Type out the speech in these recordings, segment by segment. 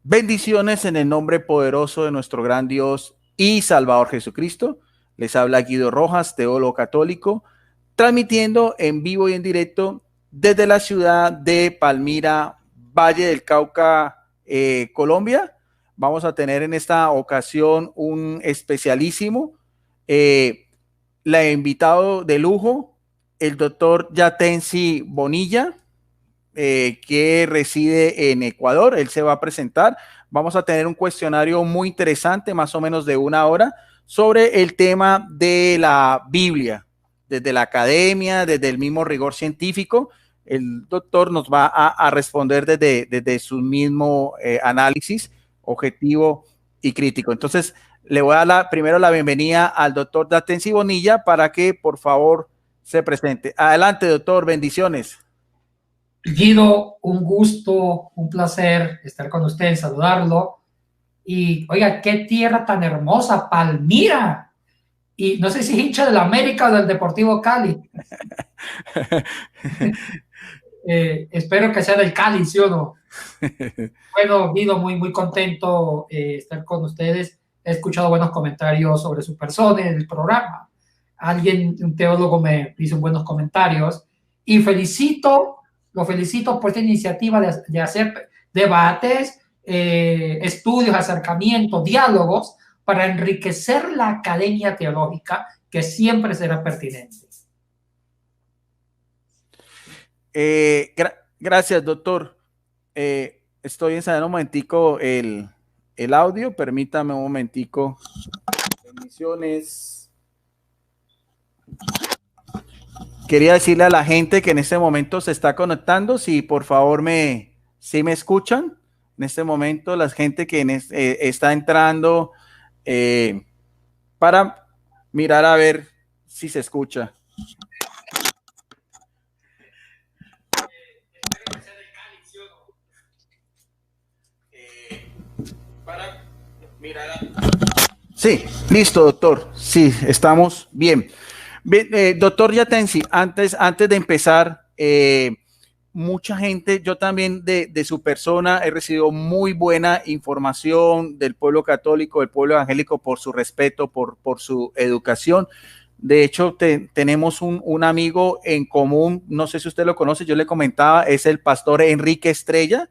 Bendiciones en el nombre poderoso de nuestro gran Dios y Salvador Jesucristo. Les habla Guido Rojas, teólogo católico, transmitiendo en vivo y en directo desde la ciudad de Palmira, Valle del Cauca, Colombia. Vamos a tener en esta ocasión un especialísimo, la invitado de lujo, el doctor Yatensi Bonilla, que reside en Ecuador. Él se va a presentar. Vamos a tener un cuestionario muy interesante, más o menos de 1 hora, sobre el tema de la Biblia, desde la academia, desde el mismo rigor científico. El doctor nos va a responder desde su mismo análisis objetivo y crítico. Entonces, le voy a dar primero la bienvenida al doctor Datensi Bonilla para que, por favor, se presente. Adelante, doctor. Bendiciones. Guido, un gusto, un placer estar con usted, saludarlo. Y oiga, qué tierra tan hermosa, Palmira. Y no sé si es hincha del América o del Deportivo Cali. Espero que sea del Cali, ¿sí o no? Bueno, Guido, muy contento estar con ustedes. He escuchado buenos comentarios sobre su persona en el programa. Un teólogo me hizo buenos comentarios y lo felicito por esta iniciativa de hacer debates, estudios, acercamientos, diálogos para enriquecer la academia teológica que siempre será pertinente. Gracias, doctor. Estoy ensayando un momentico el audio. Permítame un momentico. Bendiciones. Quería decirle a la gente que en este momento se está conectando, si por favor si me escuchan. En este momento, la gente que está entrando para mirar a ver si se escucha. Para mirar a... Sí, listo, doctor. Sí, estamos bien. Bien, doctor Yatensi, antes de empezar, mucha gente, yo también de su persona he recibido muy buena información del pueblo católico, del pueblo evangélico, por su respeto, por su educación. De hecho, tenemos un amigo en común, no sé si usted lo conoce, yo le comentaba, es el pastor Enrique Estrella,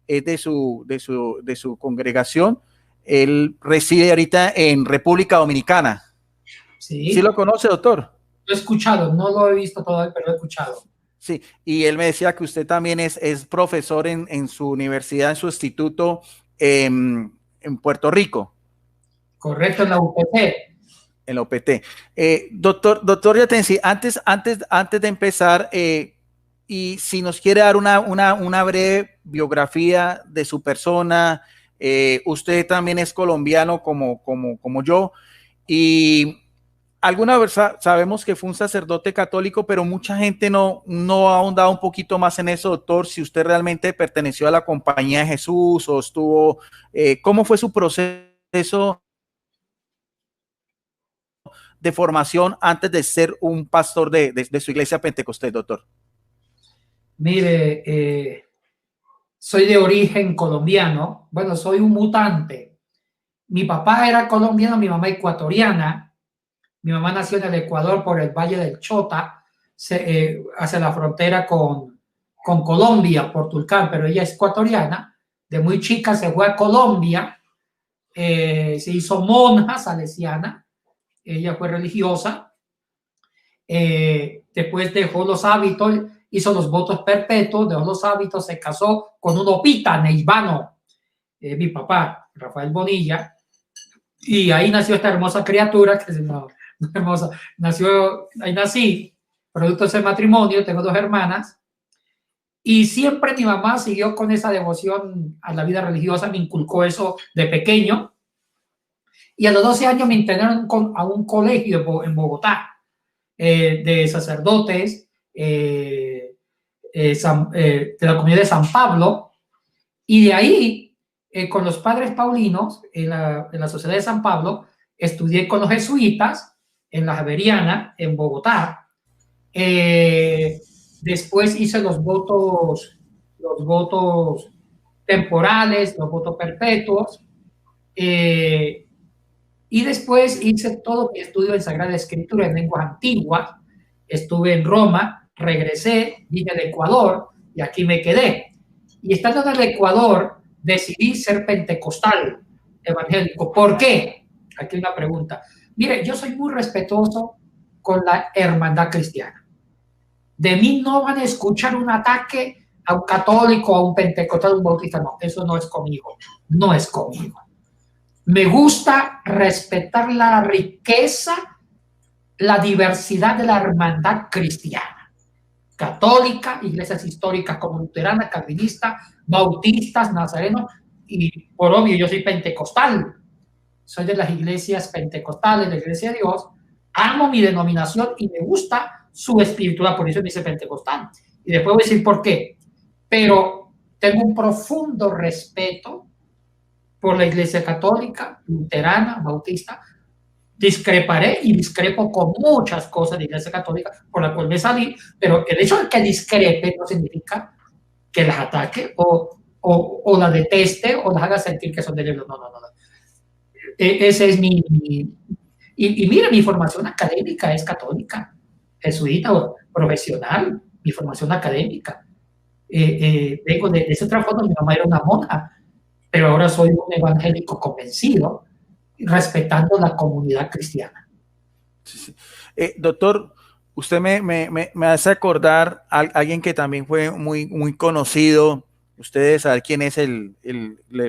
es de su congregación. Él reside ahorita en República Dominicana. ¿Sí Sí, lo conoce, doctor? lo he escuchado, no lo he visto todavía, pero lo he escuchado. Sí, y él me decía que usted también es profesor en su universidad, en su instituto en Puerto Rico, Correcto, en la UPC. en la OPT. Doctor Yatensi, antes de empezar, y si nos quiere dar una breve biografía de su persona, usted también es colombiano como yo, y alguna vez sabemos que fue un sacerdote católico, pero mucha gente no ha ahondado un poquito más en eso, doctor. Si usted realmente perteneció a la Compañía de Jesús o estuvo, ¿cómo fue su proceso de formación antes de ser un pastor de su iglesia pentecostés, doctor? Mire, soy de origen colombiano. Bueno, soy un mutante. Mi papá era colombiano, mi mamá ecuatoriana. Mi mamá nació en el Ecuador por el Valle del Chota, hacia la frontera con Colombia, por Tulcán, pero ella es ecuatoriana. De muy chica se fue a Colombia, se hizo monja salesiana, ella fue religiosa, después dejó los hábitos, hizo los votos perpetuos, dejó los hábitos, se casó con un opita neivano, mi papá, Rafael Bonilla, y ahí nació esta hermosa criatura que se llama hermosa. Ahí nací, producto de ese matrimonio, tengo 2 hermanas, y siempre mi mamá siguió con esa devoción a la vida religiosa, me inculcó eso de pequeño, y a los 12 años me internaron a un colegio en Bogotá, de sacerdotes, de la comunidad de San Pablo, y de ahí, con los padres paulinos, en la Sociedad de San Pablo, estudié con los jesuitas en la Javeriana, en Bogotá. Después hice los votos temporales, los votos perpetuos. Y después hice todo mi estudio en Sagrada Escritura en lenguas antiguas. Estuve en Roma, regresé, vine de Ecuador y aquí me quedé. Y estando en el Ecuador, decidí ser pentecostal evangélico. ¿Por qué? Aquí hay una pregunta. Mire, yo soy muy respetuoso con la hermandad cristiana. De mí no van a escuchar un ataque a un católico, a un pentecostal, a un bautista. No, eso no es conmigo. No es conmigo. Me gusta respetar la riqueza, la diversidad de la hermandad cristiana. Católica, iglesias históricas como luterana, calvinista, bautistas, nazarenos, y por obvio yo soy pentecostal. Soy de las iglesias pentecostales, de la Iglesia de Dios. Amo mi denominación y me gusta su espiritualidad, por eso me dice pentecostal. Y después voy a decir por qué. Pero tengo un profundo respeto por la Iglesia católica, luterana, bautista. Discreparé y discrepo con muchas cosas de la Iglesia católica por la cual me salí, pero el hecho de que discrepe no significa que las ataque o la deteste o las haga sentir que son de Dios. No, no, no. Ese es y mira, mi formación académica es católica, jesuita o profesional, mi formación académica. Vengo de ese trasfondo, mi mamá era una monja, pero ahora soy un evangélico convencido, respetando la comunidad cristiana. Sí, sí. Doctor, usted me hace acordar a alguien que también fue muy conocido. Ustedes saben quién es el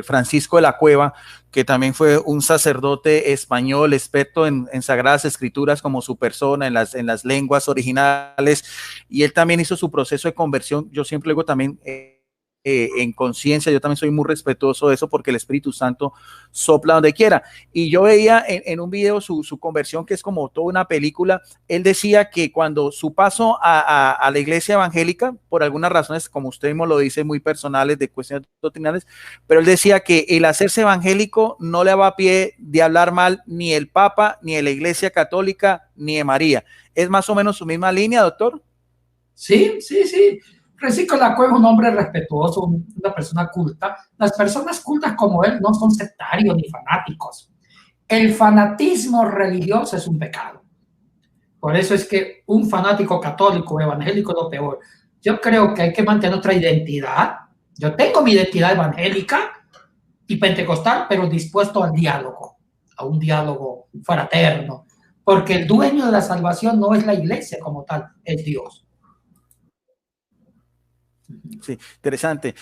Francisco de la Cueva, que también fue un sacerdote español, experto en Sagradas Escrituras como su persona, en las lenguas originales, y él también hizo su proceso de conversión. Yo siempre digo también en conciencia, yo también soy muy respetuoso de eso porque el Espíritu Santo sopla donde quiera. Y yo veía en un video su conversión, que es como toda una película. Él decía que cuando su paso a la iglesia evangélica, por algunas razones, como usted mismo lo dice, muy personales, de cuestiones doctrinales, pero él decía que el hacerse evangélico no le daba a pie de hablar mal ni el Papa, ni de la Iglesia Católica, ni de María. ¿Es más o menos su misma línea, doctor? Sí, sí, sí. Francisco de la Cueva es un hombre respetuoso, una persona culta. Las personas cultas como él no son sectarios ni fanáticos. El fanatismo religioso es un pecado. Por eso es que un fanático católico o evangélico es lo peor. Yo creo que hay que mantener nuestra identidad. Yo tengo mi identidad evangélica y pentecostal, pero dispuesto al diálogo, a un diálogo fraterno, porque el dueño de la salvación no es la iglesia como tal, es Dios. Sí, interesante.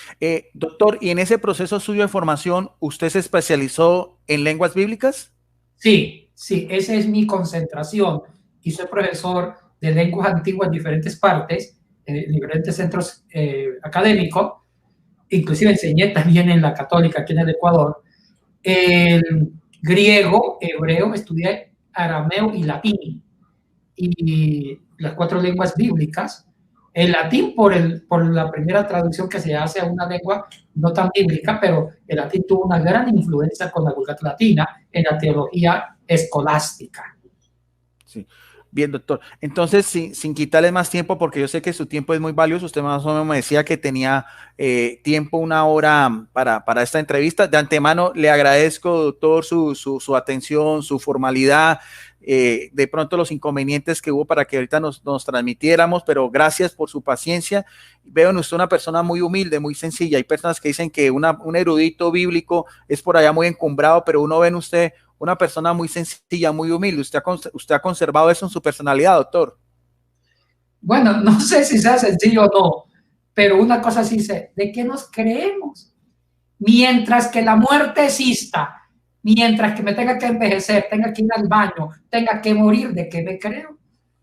Doctor, ¿y en ese proceso suyo de formación, usted se especializó en lenguas bíblicas? Sí, sí, esa es mi concentración. Y soy profesor de lenguas antiguas en diferentes partes, en diferentes centros académicos. Inclusive enseñé también en la Católica, aquí en el Ecuador. El griego, hebreo, estudié arameo y latín. Y las 4 lenguas bíblicas. El latín por la primera traducción que se hace a una lengua no tan bíblica, pero el latín tuvo una gran influencia con la Vulgata latina en la teología escolástica. Sí. Bien, doctor. Entonces, sin quitarle más tiempo, porque yo sé que su tiempo es muy valioso, usted más o menos me decía que tenía tiempo, 1 hora para esta entrevista. De antemano, le agradezco, doctor, su atención, su formalidad, de pronto los inconvenientes que hubo para que ahorita nos transmitiéramos, pero gracias por su paciencia. Veo en usted una persona muy humilde, muy sencilla. Hay personas que dicen que un erudito bíblico es por allá muy encumbrado, pero uno ve en usted una persona muy sencilla, muy humilde. ¿Usted ha conservado eso en su personalidad, doctor? Bueno, no sé si sea sencillo o no, pero una cosa sí sé, ¿de qué nos creemos? Mientras que la muerte exista, mientras que me tenga que envejecer, tenga que ir al baño, tenga que morir, ¿de qué me creo?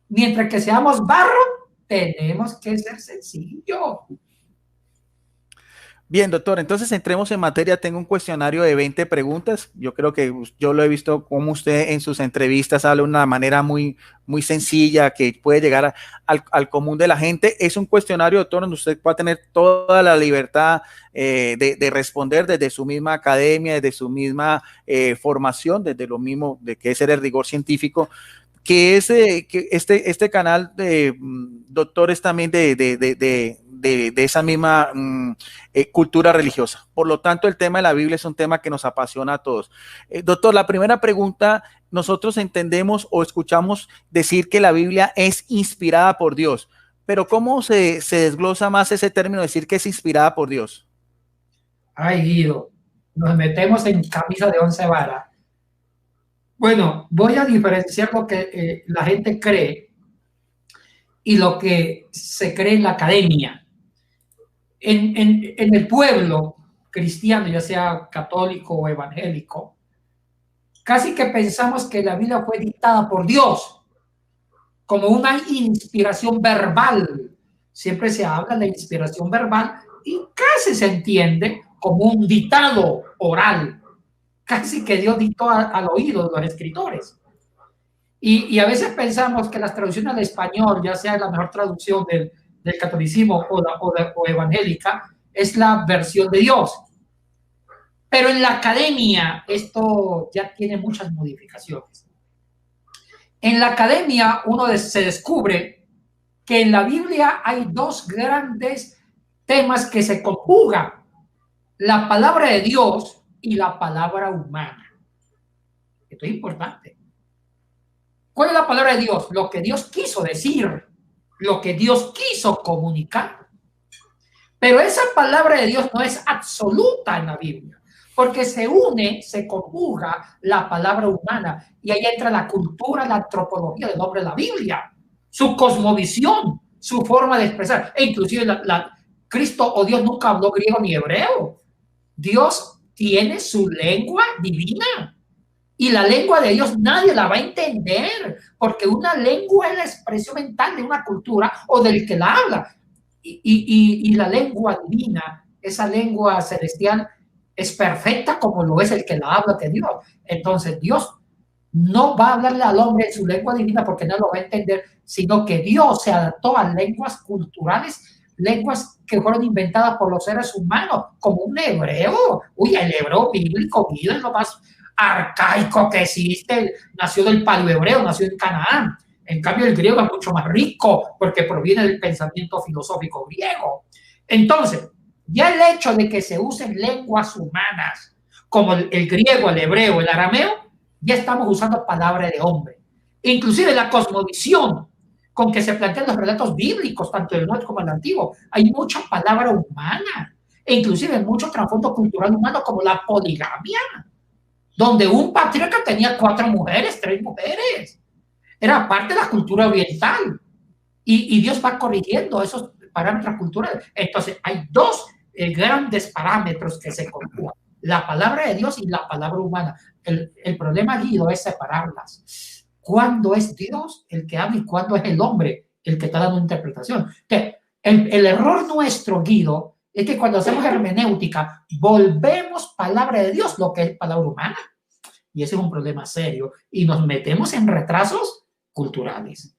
Mientras que seamos barro, tenemos que ser sencillos. Bien, doctor, entonces entremos en materia. Tengo un cuestionario de 20 preguntas. Yo creo que yo lo he visto como usted en sus entrevistas habla de una manera muy sencilla que puede llegar al común de la gente. Es un cuestionario, doctor, donde usted puede tener toda la libertad de responder desde su misma academia, desde su misma formación, desde lo mismo de que es el rigor científico. Que este canal de doctores también de de esa misma cultura religiosa. Por lo tanto, el tema de la Biblia es un tema que nos apasiona a todos. Doctor, la primera pregunta, nosotros entendemos o escuchamos decir que la Biblia es inspirada por Dios, pero ¿cómo se desglosa más ese término, decir que es inspirada por Dios? Ay, Guido, nos metemos en camisa de 11 varas. Bueno, voy a diferenciar lo que la gente cree y lo que se cree en la academia. En el pueblo cristiano, ya sea católico o evangélico, casi que pensamos que la Biblia fue dictada por Dios, como una inspiración verbal. Siempre se habla de inspiración verbal y casi se entiende como un dictado oral, casi que Dios dictó al oído de los escritores. Y a veces pensamos que las traducciones al español, ya sea la mejor traducción del catolicismo o evangélica, es la versión de Dios. Pero en la academia esto ya tiene muchas modificaciones. En la academia se descubre que en la Biblia hay dos grandes temas que se conjugan: la palabra de Dios y la palabra humana. Esto es importante. ¿Cuál es la palabra de Dios? Lo que Dios quiso decir, lo que Dios quiso comunicar. Pero esa palabra de Dios no es absoluta en la Biblia, porque se conjuga la palabra humana, y ahí entra la cultura, la antropología del hombre de la Biblia, su cosmovisión, su forma de expresar, e inclusive Cristo o Dios nunca habló griego ni hebreo. Dios tiene su lengua divina. Y la lengua de Dios nadie la va a entender, porque una lengua es la expresión mental de una cultura o del que la habla. Y la lengua divina, esa lengua celestial, es perfecta como lo es el que la habla de Dios. Entonces Dios no va a hablarle al hombre en su lengua divina porque no lo va a entender, sino que Dios se adaptó a lenguas culturales, lenguas que fueron inventadas por los seres humanos, como un hebreo. Uy, el hebreo bíblico, es lo más arcaico que existe, nació del paleohebreo, nació en Canaán. En cambio, el griego es mucho más rico porque proviene del pensamiento filosófico griego. Entonces, ya el hecho de que se usen lenguas humanas como el griego, el hebreo, el arameo, ya estamos usando palabras de hombre. Inclusive la cosmovisión con que se plantean los relatos bíblicos, tanto del Nuevo como del Antiguo, hay mucha palabra humana, e inclusive mucho trasfondo cultural humano, como la poligamia, donde un patriarca tenía 4 mujeres, 3 mujeres. Era parte de la cultura oriental. Y Dios va corrigiendo esos parámetros culturales. Entonces, hay dos grandes parámetros que se conjugan: la palabra de Dios y la palabra humana. El problema, Guido, es separarlas. ¿Cuándo es Dios el que habla y cuándo es el hombre el que está dando interpretación? El error nuestro, Guido, es que cuando hacemos hermenéutica, volvemos palabra de Dios lo que es palabra humana. Y ese es un problema serio. Y nos metemos en retrasos culturales.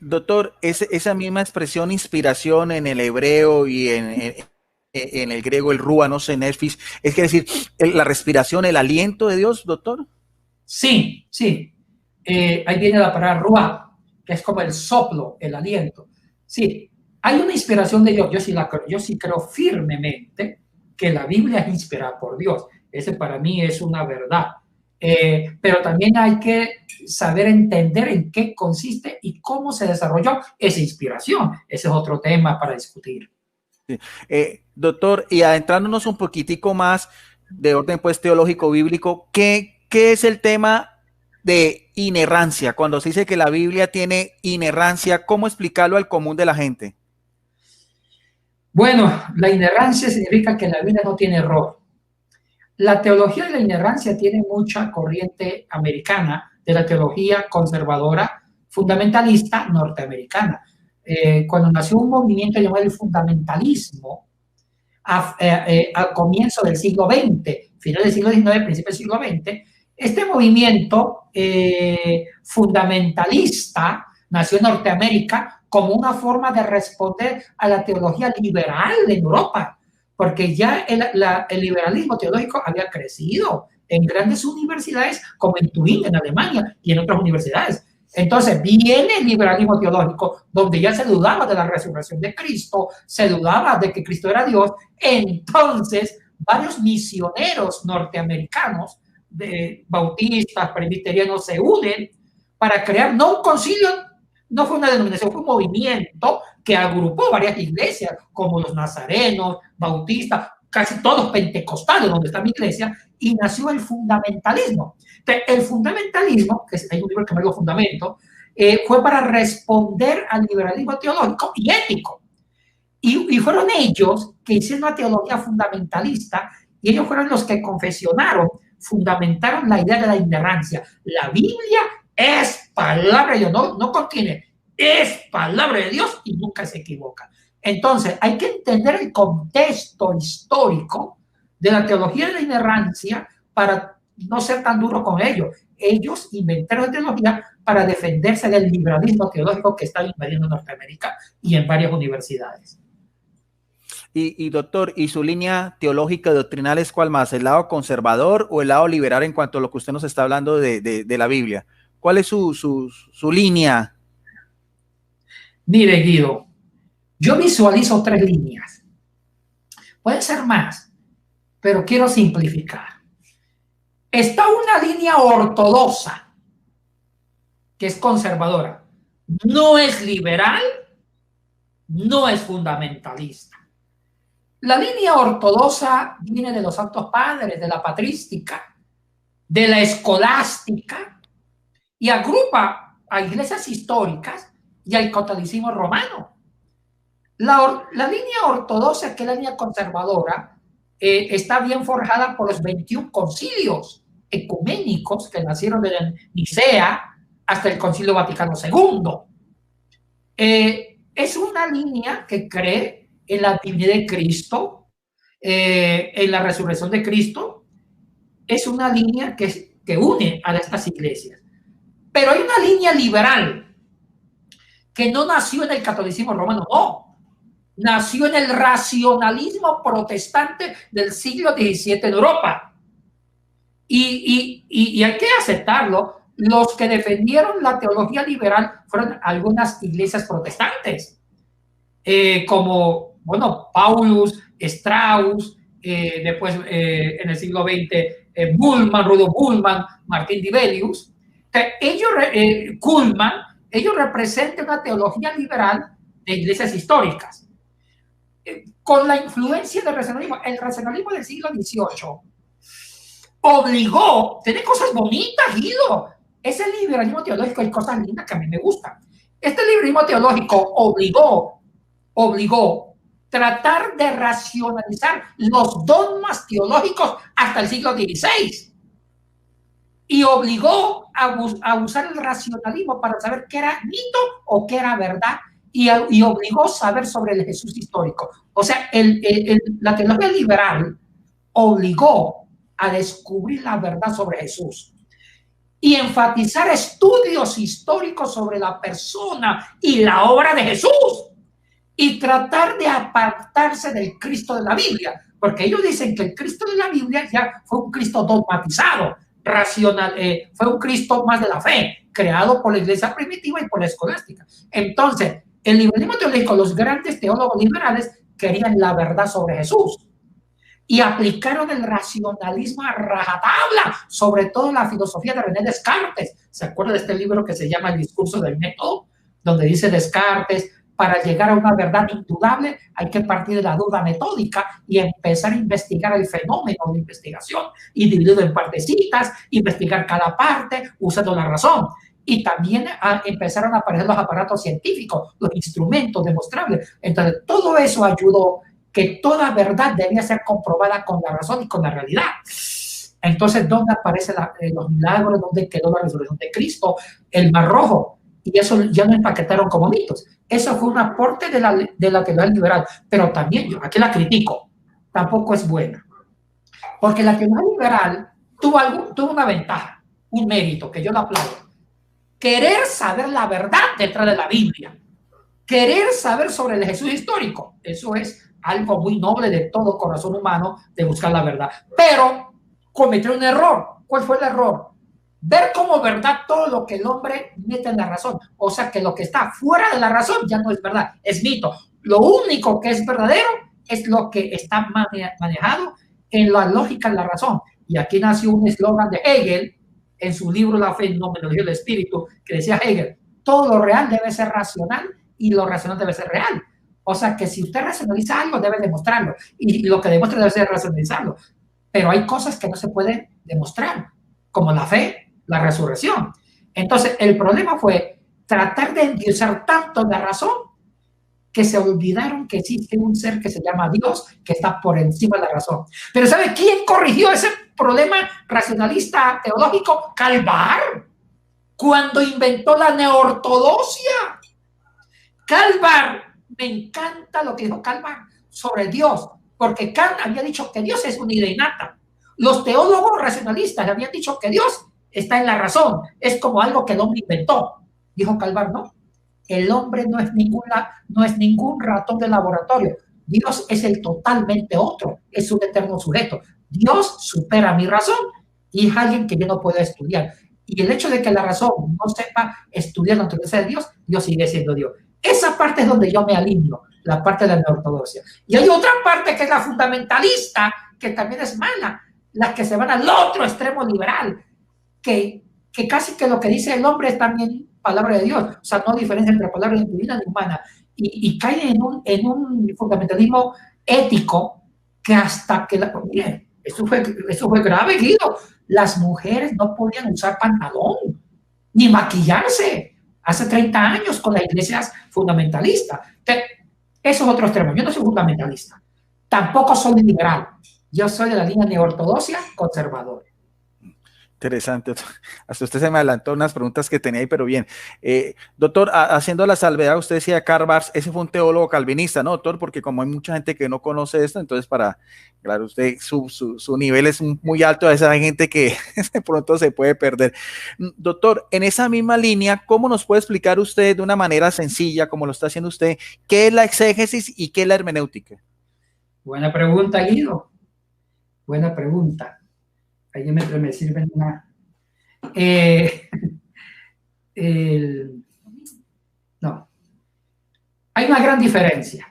Doctor, esa misma expresión, inspiración, en el hebreo y en el griego, el rúa, no sé, nefis, es decir, la respiración, el aliento de Dios, doctor. Sí, sí. Ahí viene la palabra rúa, que es como el soplo, el aliento. Sí, hay una inspiración de Dios. Yo sí creo firmemente que la Biblia es inspirada por Dios. Ese para mí es una verdad. Pero también hay que saber entender en qué consiste y cómo se desarrolló esa inspiración. Ese es otro tema para discutir. Sí. Doctor, y adentrándonos un poquitico más de orden pues teológico bíblico, ¿qué es el tema de inerrancia? Cuando se dice que la Biblia tiene inerrancia, ¿cómo explicarlo al común de la gente? Bueno, la inerrancia significa que la Biblia no tiene error. La teología de la inerrancia tiene mucha corriente americana, de la teología conservadora fundamentalista norteamericana. Cuando nació un movimiento llamado el fundamentalismo, al comienzo del siglo XX, final del siglo XIX, principio del siglo XX, este movimiento fundamentalista nació en Norteamérica como una forma de responder a la teología liberal en Europa, porque ya el liberalismo teológico había crecido en grandes universidades como en Turín, en Alemania, y en otras universidades. Entonces viene el liberalismo teológico, donde ya se dudaba de la resurrección de Cristo, se dudaba de que Cristo era Dios. Entonces varios misioneros norteamericanos, de bautistas, presbiterianos, se unen para crear no un concilio, no fue una denominación, fue un movimiento que agrupó varias iglesias, como los nazarenos, bautistas, casi todos pentecostales, donde está mi iglesia, y nació el fundamentalismo. Entonces, el fundamentalismo, que hay un libro que me llama Fundamento, fue para responder al liberalismo teológico y ético. Y fueron ellos que hicieron una teología fundamentalista, y ellos fueron los que confesionaron, fundamentaron la idea de la inerrancia. La Biblia es palabra de Dios, no contiene, es palabra de Dios y nunca se equivoca. Entonces, hay que entender el contexto histórico de la teología de la inerrancia para no ser tan duro con ellos. Ellos inventaron la teología para defenderse del liberalismo teológico que está invadiendo Norteamérica y en varias universidades. Y doctor, ¿y su línea teológica doctrinal es cuál más? ¿El lado conservador o el lado liberal en cuanto a lo que usted nos está hablando de la Biblia? ¿Cuál es su línea? Mire, Guido, yo visualizo 3 líneas. Puede ser más, pero quiero simplificar. Está una línea ortodoxa, que es conservadora. No es liberal, no es fundamentalista. La línea ortodoxa viene de los santos padres, de la patrística, de la escolástica, y agrupa a iglesias históricas y al catolicismo romano. La línea ortodoxa, que es la línea conservadora, está bien forjada por los 21 concilios ecuménicos que nacieron de Nicea hasta el Concilio Vaticano II. Es una línea que cree en la divinidad de Cristo, en la resurrección de Cristo. Es una línea que une a estas iglesias. Pero hay una línea liberal que no nació en el catolicismo romano, no. Nació en el racionalismo protestante del siglo XVII en Europa. Y hay que aceptarlo. Los que defendieron la teología liberal fueron algunas iglesias protestantes, como, bueno, Paulus, Strauss, después en el siglo XX, Bullman, Rudolf Bullman, Martín Dibelius. Ellos representan una teología liberal de iglesias históricas. Con la influencia del racionalismo, el racionalismo del siglo XVIII obligó, tiene cosas bonitas, Guido. Ese liberalismo teológico hay cosas lindas que a mí me gustan. Este liberalismo teológico obligó tratar de racionalizar los dogmas teológicos hasta el siglo XVI. Y obligó a usar el racionalismo para saber qué era mito o qué era verdad, y obligó a saber sobre el Jesús histórico. O sea, la teología liberal obligó a descubrir la verdad sobre Jesús y enfatizar estudios históricos sobre la persona y la obra de Jesús, y tratar de apartarse del Cristo de la Biblia, porque ellos dicen que el Cristo de la Biblia ya fue un Cristo dogmatizado, racional, fue un Cristo más de la fe, creado por la iglesia primitiva y por la escolástica. Entonces, el liberalismo teológico, los grandes teólogos liberales querían la verdad sobre Jesús y aplicaron el racionalismo a rajatabla, sobre todo la filosofía de René Descartes. ¿Se acuerda de este libro que se llama El discurso del método? Donde dice Descartes, para llegar a una verdad indudable hay que partir de la duda metódica y empezar a investigar el fenómeno de investigación y dividirlo en partecitas, investigar cada parte usando la razón. Y también empezaron a aparecer los aparatos científicos, los instrumentos demostrables. Entonces, todo eso ayudó que toda verdad debía ser comprobada con la razón y con la realidad. Entonces, ¿dónde aparecen los milagros? ¿Dónde quedó la resurrección de Cristo? El Mar Rojo. Y eso ya no empaquetaron como mitos. Eso fue un aporte de la teología liberal. Pero también, yo aquí la critico, tampoco es buena. Porque la teología liberal tuvo una ventaja, un mérito, que yo la aplaudo. Querer saber la verdad detrás de la Biblia. Querer saber sobre el Jesús histórico. Eso es algo muy noble de todo corazón humano, de buscar la verdad. Pero cometió un error. ¿Cuál fue el error? ver como verdad todo lo que el hombre mete en la razón. O sea, que lo que está fuera de la razón ya no es verdad, es mito. Lo único que es verdadero es lo que está manejado en la lógica de la razón. Y aquí nació un eslogan de Hegel en su libro La fenomenología del espíritu, que decía Hegel, todo lo real debe ser racional y lo racional debe ser real. O sea, que si usted racionaliza algo, debe demostrarlo. Y lo que demuestra debe ser racionalizarlo. Pero hay cosas que no se pueden demostrar, como la fe, la resurrección. Entonces, el problema fue tratar de endiosar tanto la razón que se olvidaron que existe un ser que se llama Dios, que está por encima de la razón. Pero ¿sabe quién corrigió ese problema racionalista teológico? Calvar, cuando inventó la neortodoxia. Calvar, me encanta lo que dijo Calvar sobre Dios, porque Kant había dicho que Dios es una idea innata. Los teólogos racionalistas habían dicho que Dios está en la razón, es como algo que el hombre inventó. Dijo Calvar, no, el hombre no es ningún ratón de laboratorio. Dios es el totalmente otro, es un eterno sujeto. Dios supera mi razón y es alguien que yo no puedo estudiar. Y el hecho de que la razón no sepa estudiar la naturaleza de Dios, Dios sigue siendo Dios. Esa parte es donde yo me alineo, la parte de la ortodoxia. Y hay otra parte que es la fundamentalista, que también es mala, las que se van al otro extremo liberal, que casi que lo que dice el hombre es también palabra de Dios, o sea, no diferencia entre palabra divina ni humana, y cae en un fundamentalismo ético que hasta que miren, eso fue grave, Guido. Las mujeres no podían usar pantalón ni maquillarse hace 30 años con las iglesias fundamentalistas. Eso es otro extremo. Yo no soy fundamentalista, tampoco soy liberal, yo soy de la línea neortodoxia conservadora. Interesante. Hasta usted se me adelantó unas preguntas que tenía ahí, pero bien. Doctor, haciendo la salvedad, usted decía Karl Barth, ese fue un teólogo calvinista, ¿no, doctor? Porque como hay mucha gente que no conoce esto, entonces claro, usted, su nivel es muy alto, a veces hay gente que de pronto se puede perder. Doctor, en esa misma línea, ¿cómo nos puede explicar usted de una manera sencilla, como lo está haciendo usted, qué es la exégesis y qué es la hermenéutica? Buena pregunta, Guido. Buena pregunta. Ahí me sirven una. No. Hay una gran diferencia.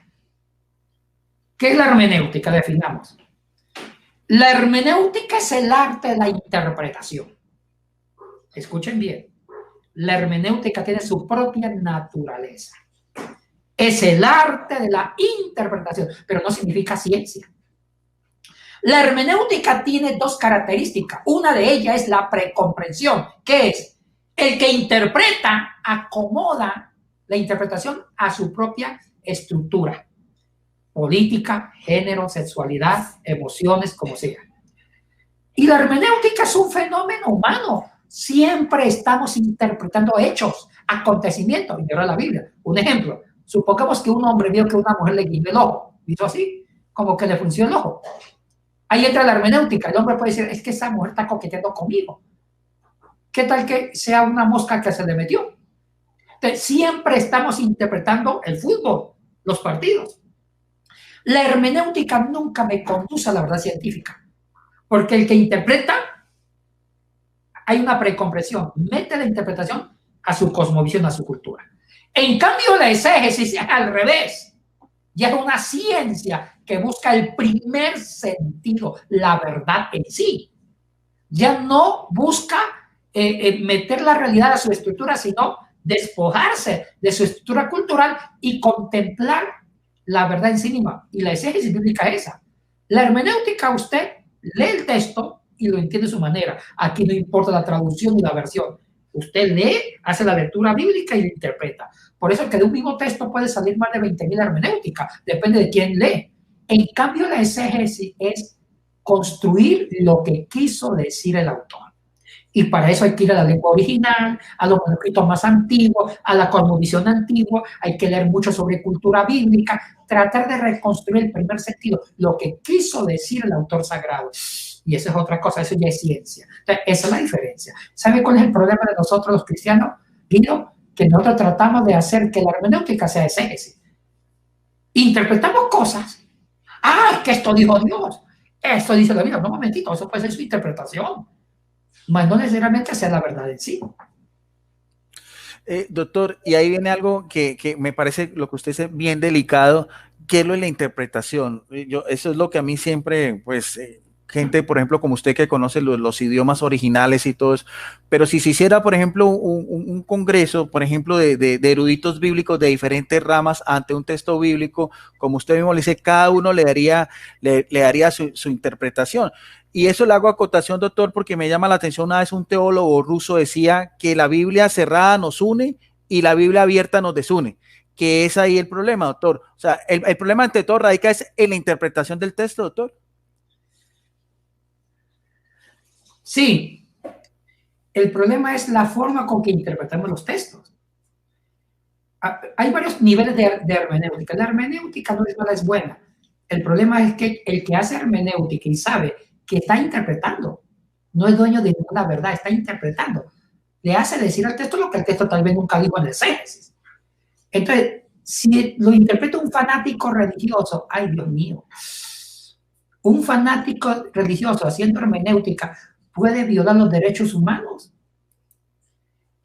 ¿Qué es la hermenéutica? Definamos. La hermenéutica es el arte de la interpretación. Escuchen bien. La hermenéutica tiene su propia naturaleza. Es el arte de la interpretación, pero no significa ciencia. La hermenéutica tiene dos características. Una de ellas es la precomprensión, que es el que interpreta, acomoda la interpretación a su propia estructura. Política, género, sexualidad, emociones, como sea. Y la hermenéutica es un fenómeno humano. Siempre estamos interpretando hechos, acontecimientos. Y ahora la Biblia. Un ejemplo. Supongamos que un hombre vio que una mujer le guiñó el ojo. Hizo así, como que le funcionó el ojo. Ahí entra la hermenéutica. El hombre puede decir, es que esa mujer está coqueteando conmigo. ¿Qué tal que sea una mosca que se le metió? Entonces, siempre estamos interpretando el fútbol, los partidos. La hermenéutica nunca me conduce a la verdad científica, porque el que interpreta, hay una precomprensión, mete la interpretación a su cosmovisión, a su cultura. En cambio, la exégesis es al revés. Ya es una ciencia que busca el primer sentido, la verdad en sí. Ya no busca meter la realidad a su estructura, sino despojarse de su estructura cultural y contemplar la verdad en sí misma. Y la exégesis bíblica es esa. La hermenéutica, usted lee el texto y lo entiende de su manera. Aquí no importa la traducción ni la versión. Usted lee, hace la lectura bíblica y lo interpreta. Por eso es que de un mismo texto puede salir más de 20.000 hermenéuticas. Depende de quién lee. En cambio, la exégesis es construir lo que quiso decir el autor. Y para eso hay que ir a la lengua original, a los manuscritos más antiguos, a la cosmovisión antigua, hay que leer mucho sobre cultura bíblica, tratar de reconstruir el primer sentido, lo que quiso decir el autor sagrado. Y eso es otra cosa, eso ya es ciencia. Entonces, esa es la diferencia. ¿Sabe cuál es el problema de nosotros los cristianos, Guido? Que nosotros tratamos de hacer que la hermenéutica sea exégesis. Interpretamos cosas. Ah, es que esto dijo Dios. Esto dice la Biblia. No, un momentito, eso puede ser su interpretación. mas no necesariamente sea la verdad en sí. Doctor, y ahí viene algo que me parece lo que usted dice bien delicado, que es lo de la interpretación. Eso es lo que a mí siempre, pues, gente, por ejemplo, como usted que conoce los idiomas originales y todo eso, pero si se hiciera, por ejemplo, un congreso, por ejemplo, de eruditos bíblicos de diferentes ramas ante un texto bíblico, como usted mismo le dice, cada uno le daría su interpretación. Y eso le hago acotación, doctor, porque me llama la atención. Una vez un teólogo ruso decía que la Biblia cerrada nos une y la Biblia abierta nos desune, que es ahí el problema, doctor. O sea, el problema ante todo radica es en la interpretación del texto, doctor. Sí, el problema es la forma con que interpretamos los textos. Hay varios niveles de hermenéutica. La hermenéutica no es mala, es buena. El problema es que el que hace hermenéutica y sabe que está interpretando, no es dueño de ninguna verdad, está interpretando. Le hace decir al texto lo que el texto tal vez nunca dijo en el exégesis. Entonces, si lo interpreta un fanático religioso, ay Dios mío, un fanático religioso haciendo hermenéutica puede violar los derechos humanos.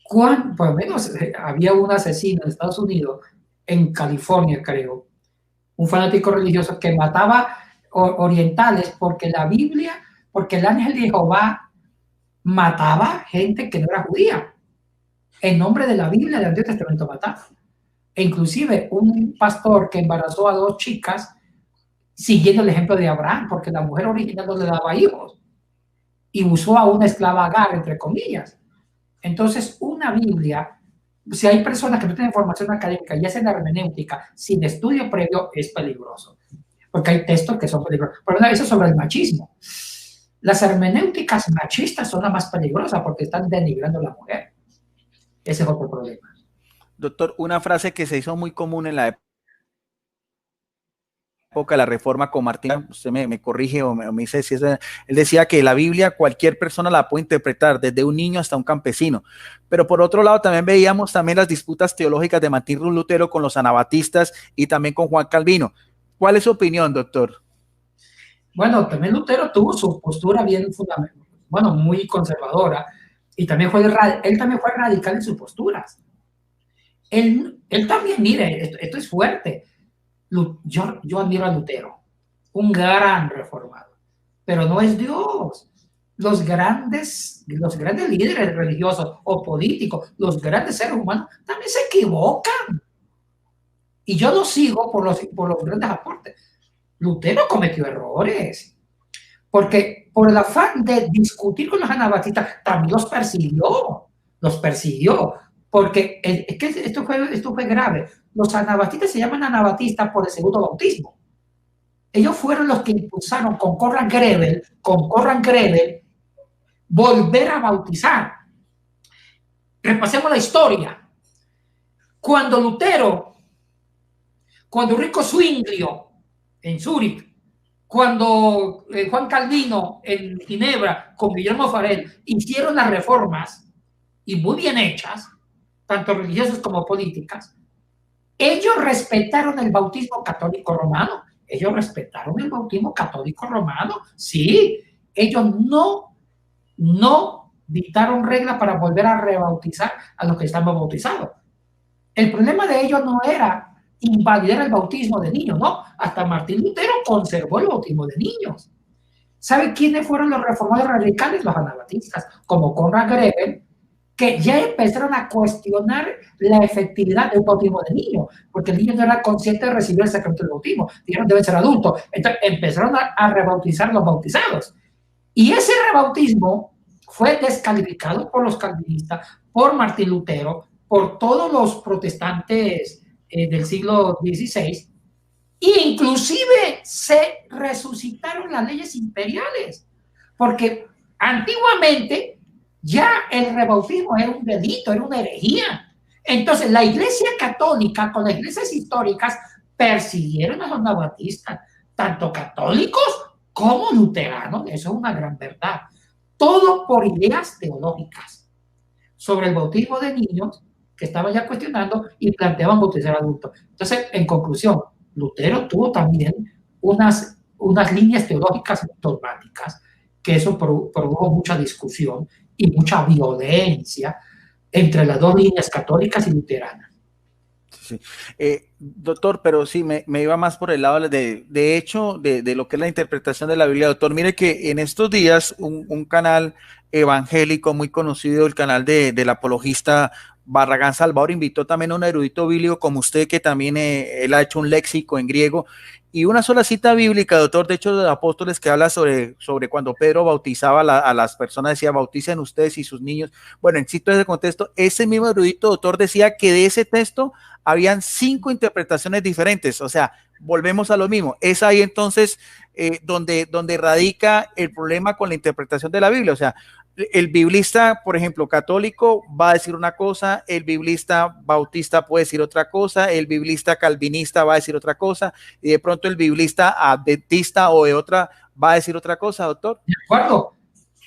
Por lo menos había un asesino en Estados Unidos, en California creo, un fanático religioso que mataba orientales porque la Biblia, porque el ángel de Jehová mataba gente que no era judía. En nombre de la Biblia del Antiguo Testamento mataba. E inclusive un pastor que embarazó a 2 chicas siguiendo el ejemplo de Abraham, porque la mujer original no le daba hijos y usó a una esclava Agar, entre comillas. Entonces, una Biblia, si hay personas que no tienen formación académica y hacen hermenéutica sin estudio previo, es peligroso, porque hay textos que son peligrosos. Pero eso sobre el machismo. Las hermenéuticas machistas son las más peligrosas porque están denigrando a la mujer. Ese es otro problema. Doctor, una frase que se hizo muy común en la época de la reforma con Martín, usted me corrige o me dice si es, él decía que la Biblia cualquier persona la puede interpretar, desde un niño hasta un campesino. Pero por otro lado también veíamos también las disputas teológicas de Martín Lutero con los anabatistas y también con Juan Calvino. ¿Cuál es su opinión, doctor? Bueno, también Lutero tuvo su postura bien fundamental, bueno, muy conservadora, y también él también fue radical en sus posturas. Él también, mire, esto es fuerte. Yo admiro a Lutero, un gran reformador, pero no es Dios. Los grandes líderes religiosos o políticos, los grandes seres humanos, también se equivocan. Y yo lo sigo por los grandes aportes. Lutero cometió errores, porque por el afán de discutir con los anabatistas, también los persiguió, porque es que esto fue grave. Los anabatistas se llaman anabatistas por el segundo bautismo. Ellos fueron los que impulsaron con Conrad Grebel, volver a bautizar. Repasemos la historia. Cuando Enrico Zwinglio en Zúrich, cuando Juan Calvino en Ginebra con Guillermo Farel hicieron las reformas, y muy bien hechas, tanto religiosas como políticas, ellos respetaron el bautismo católico romano. Sí, ellos no dictaron reglas para volver a rebautizar a los que estaban bautizados. El problema de ellos no era invalidar el bautismo de niños, no. Hasta Martín Lutero conservó el bautismo de niños. ¿Sabe quiénes fueron los reformadores radicales? Los anabatistas, como Conrad Grebel, que ya empezaron a cuestionar la efectividad de un bautismo de niños, porque el niño no era consciente de recibir el sacramento del bautismo, dijeron deben ser adultos. Entonces empezaron a rebautizar los bautizados. Y ese rebautismo fue descalificado por los calvinistas, por Martín Lutero, por todos los protestantes del siglo XVI, e inclusive se resucitaron las leyes imperiales, porque antiguamente ya el rebautismo era un delito, era una herejía. Entonces la Iglesia Católica con las iglesias históricas persiguieron a los anabatistas, tanto católicos como luteranos. Eso es una gran verdad. Todo por ideas teológicas sobre el bautismo de niños que estaban ya cuestionando y planteaban bautizar adultos. Entonces, en conclusión, Lutero tuvo también unas líneas teológicas dogmáticas, que eso produjo mucha discusión, y mucha violencia entre las dos líneas católicas y luteranas. Sí. Doctor, pero sí, me iba más por el lado de hecho, de lo que es la interpretación de la Biblia. Doctor, mire que en estos días un canal evangélico muy conocido, el canal del apologista Barragán Salvador, invitó también a un erudito bíblico como usted, que también él ha hecho un léxico en griego, y una sola cita bíblica, doctor, de hecho, de Apóstoles, que habla sobre cuando Pedro bautizaba a las personas, decía, bauticen ustedes y sus niños. Bueno, en cito ese contexto, ese mismo erudito, doctor, decía que de ese texto habían 5 interpretaciones diferentes. O sea, volvemos a lo mismo. Es ahí entonces donde radica el problema con la interpretación de la Biblia. O sea, el biblista, por ejemplo, católico va a decir una cosa, el biblista bautista puede decir otra cosa, el biblista calvinista va a decir otra cosa, y de pronto el biblista adventista o de otra va a decir otra cosa, doctor. De acuerdo.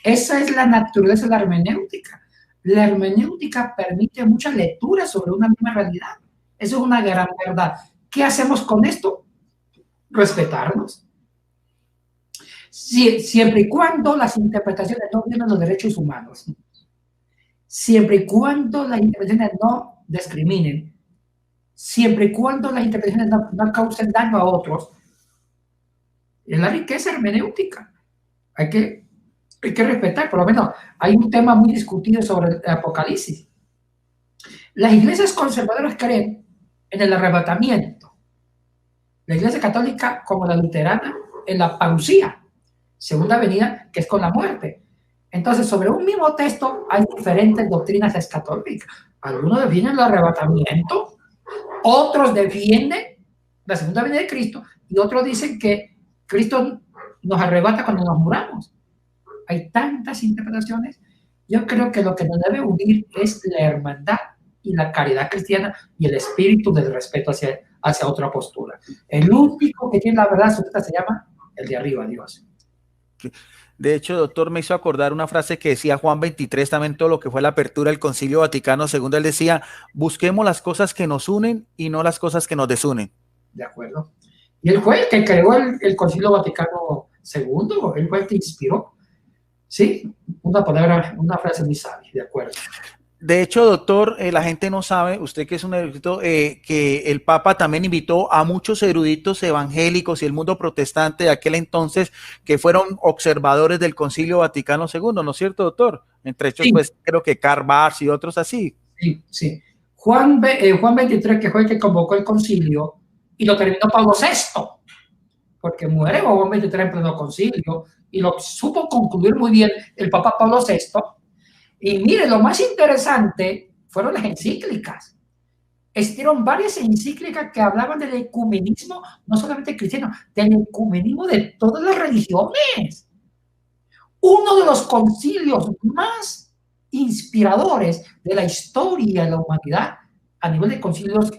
Esa es la naturaleza de la hermenéutica. La hermenéutica permite muchas lecturas sobre una misma realidad. Eso es una gran verdad. ¿Qué hacemos con esto? Respetarnos. Siempre y cuando las interpretaciones no violen los derechos humanos. Siempre y cuando las interpretaciones no discriminen. Siempre y cuando las interpretaciones no causen daño a otros. Es la riqueza hermenéutica. Hay que respetar. Por lo menos hay un tema muy discutido sobre el Apocalipsis. Las iglesias conservadoras creen en el arrebatamiento. La iglesia católica, como la luterana, en la parucía, segunda venida, que es con la muerte. Entonces, sobre un mismo texto hay diferentes doctrinas escatológicas. Algunos defienden el arrebatamiento, otros defienden la segunda venida de Cristo, y otros dicen que Cristo nos arrebata cuando nos muramos. Hay tantas interpretaciones. Yo creo que lo que nos debe unir es la hermandad y la caridad cristiana y el espíritu del respeto hacia otra postura. El único que tiene la verdad absoluta se llama el de arriba, Dios. De hecho, doctor, me hizo acordar una frase que decía Juan 23, también todo lo que fue la apertura del Concilio Vaticano II. Él decía, busquemos las cosas que nos unen y no las cosas que nos desunen. De acuerdo. Y él fue el que creó el Concilio Vaticano II, él fue el que inspiró. Sí, una frase muy sabia, de acuerdo. De hecho, doctor, la gente no sabe, usted que es un erudito, que el Papa también invitó a muchos eruditos evangélicos y el mundo protestante de aquel entonces que fueron observadores del Concilio Vaticano II, ¿no es cierto, doctor? Entre ellos, sí, pues creo que Karl Barth y otros así. Sí, sí. Juan 23, que fue el que convocó el concilio, y lo terminó Pablo VI, porque muere Juan 23 en pleno concilio, y lo supo concluir muy bien el Papa Pablo VI. Y mire, lo más interesante fueron las encíclicas. Existieron varias encíclicas que hablaban del ecumenismo, no solamente cristiano, del ecumenismo de todas las religiones. Uno de los concilios más inspiradores de la historia de la humanidad a nivel de concilios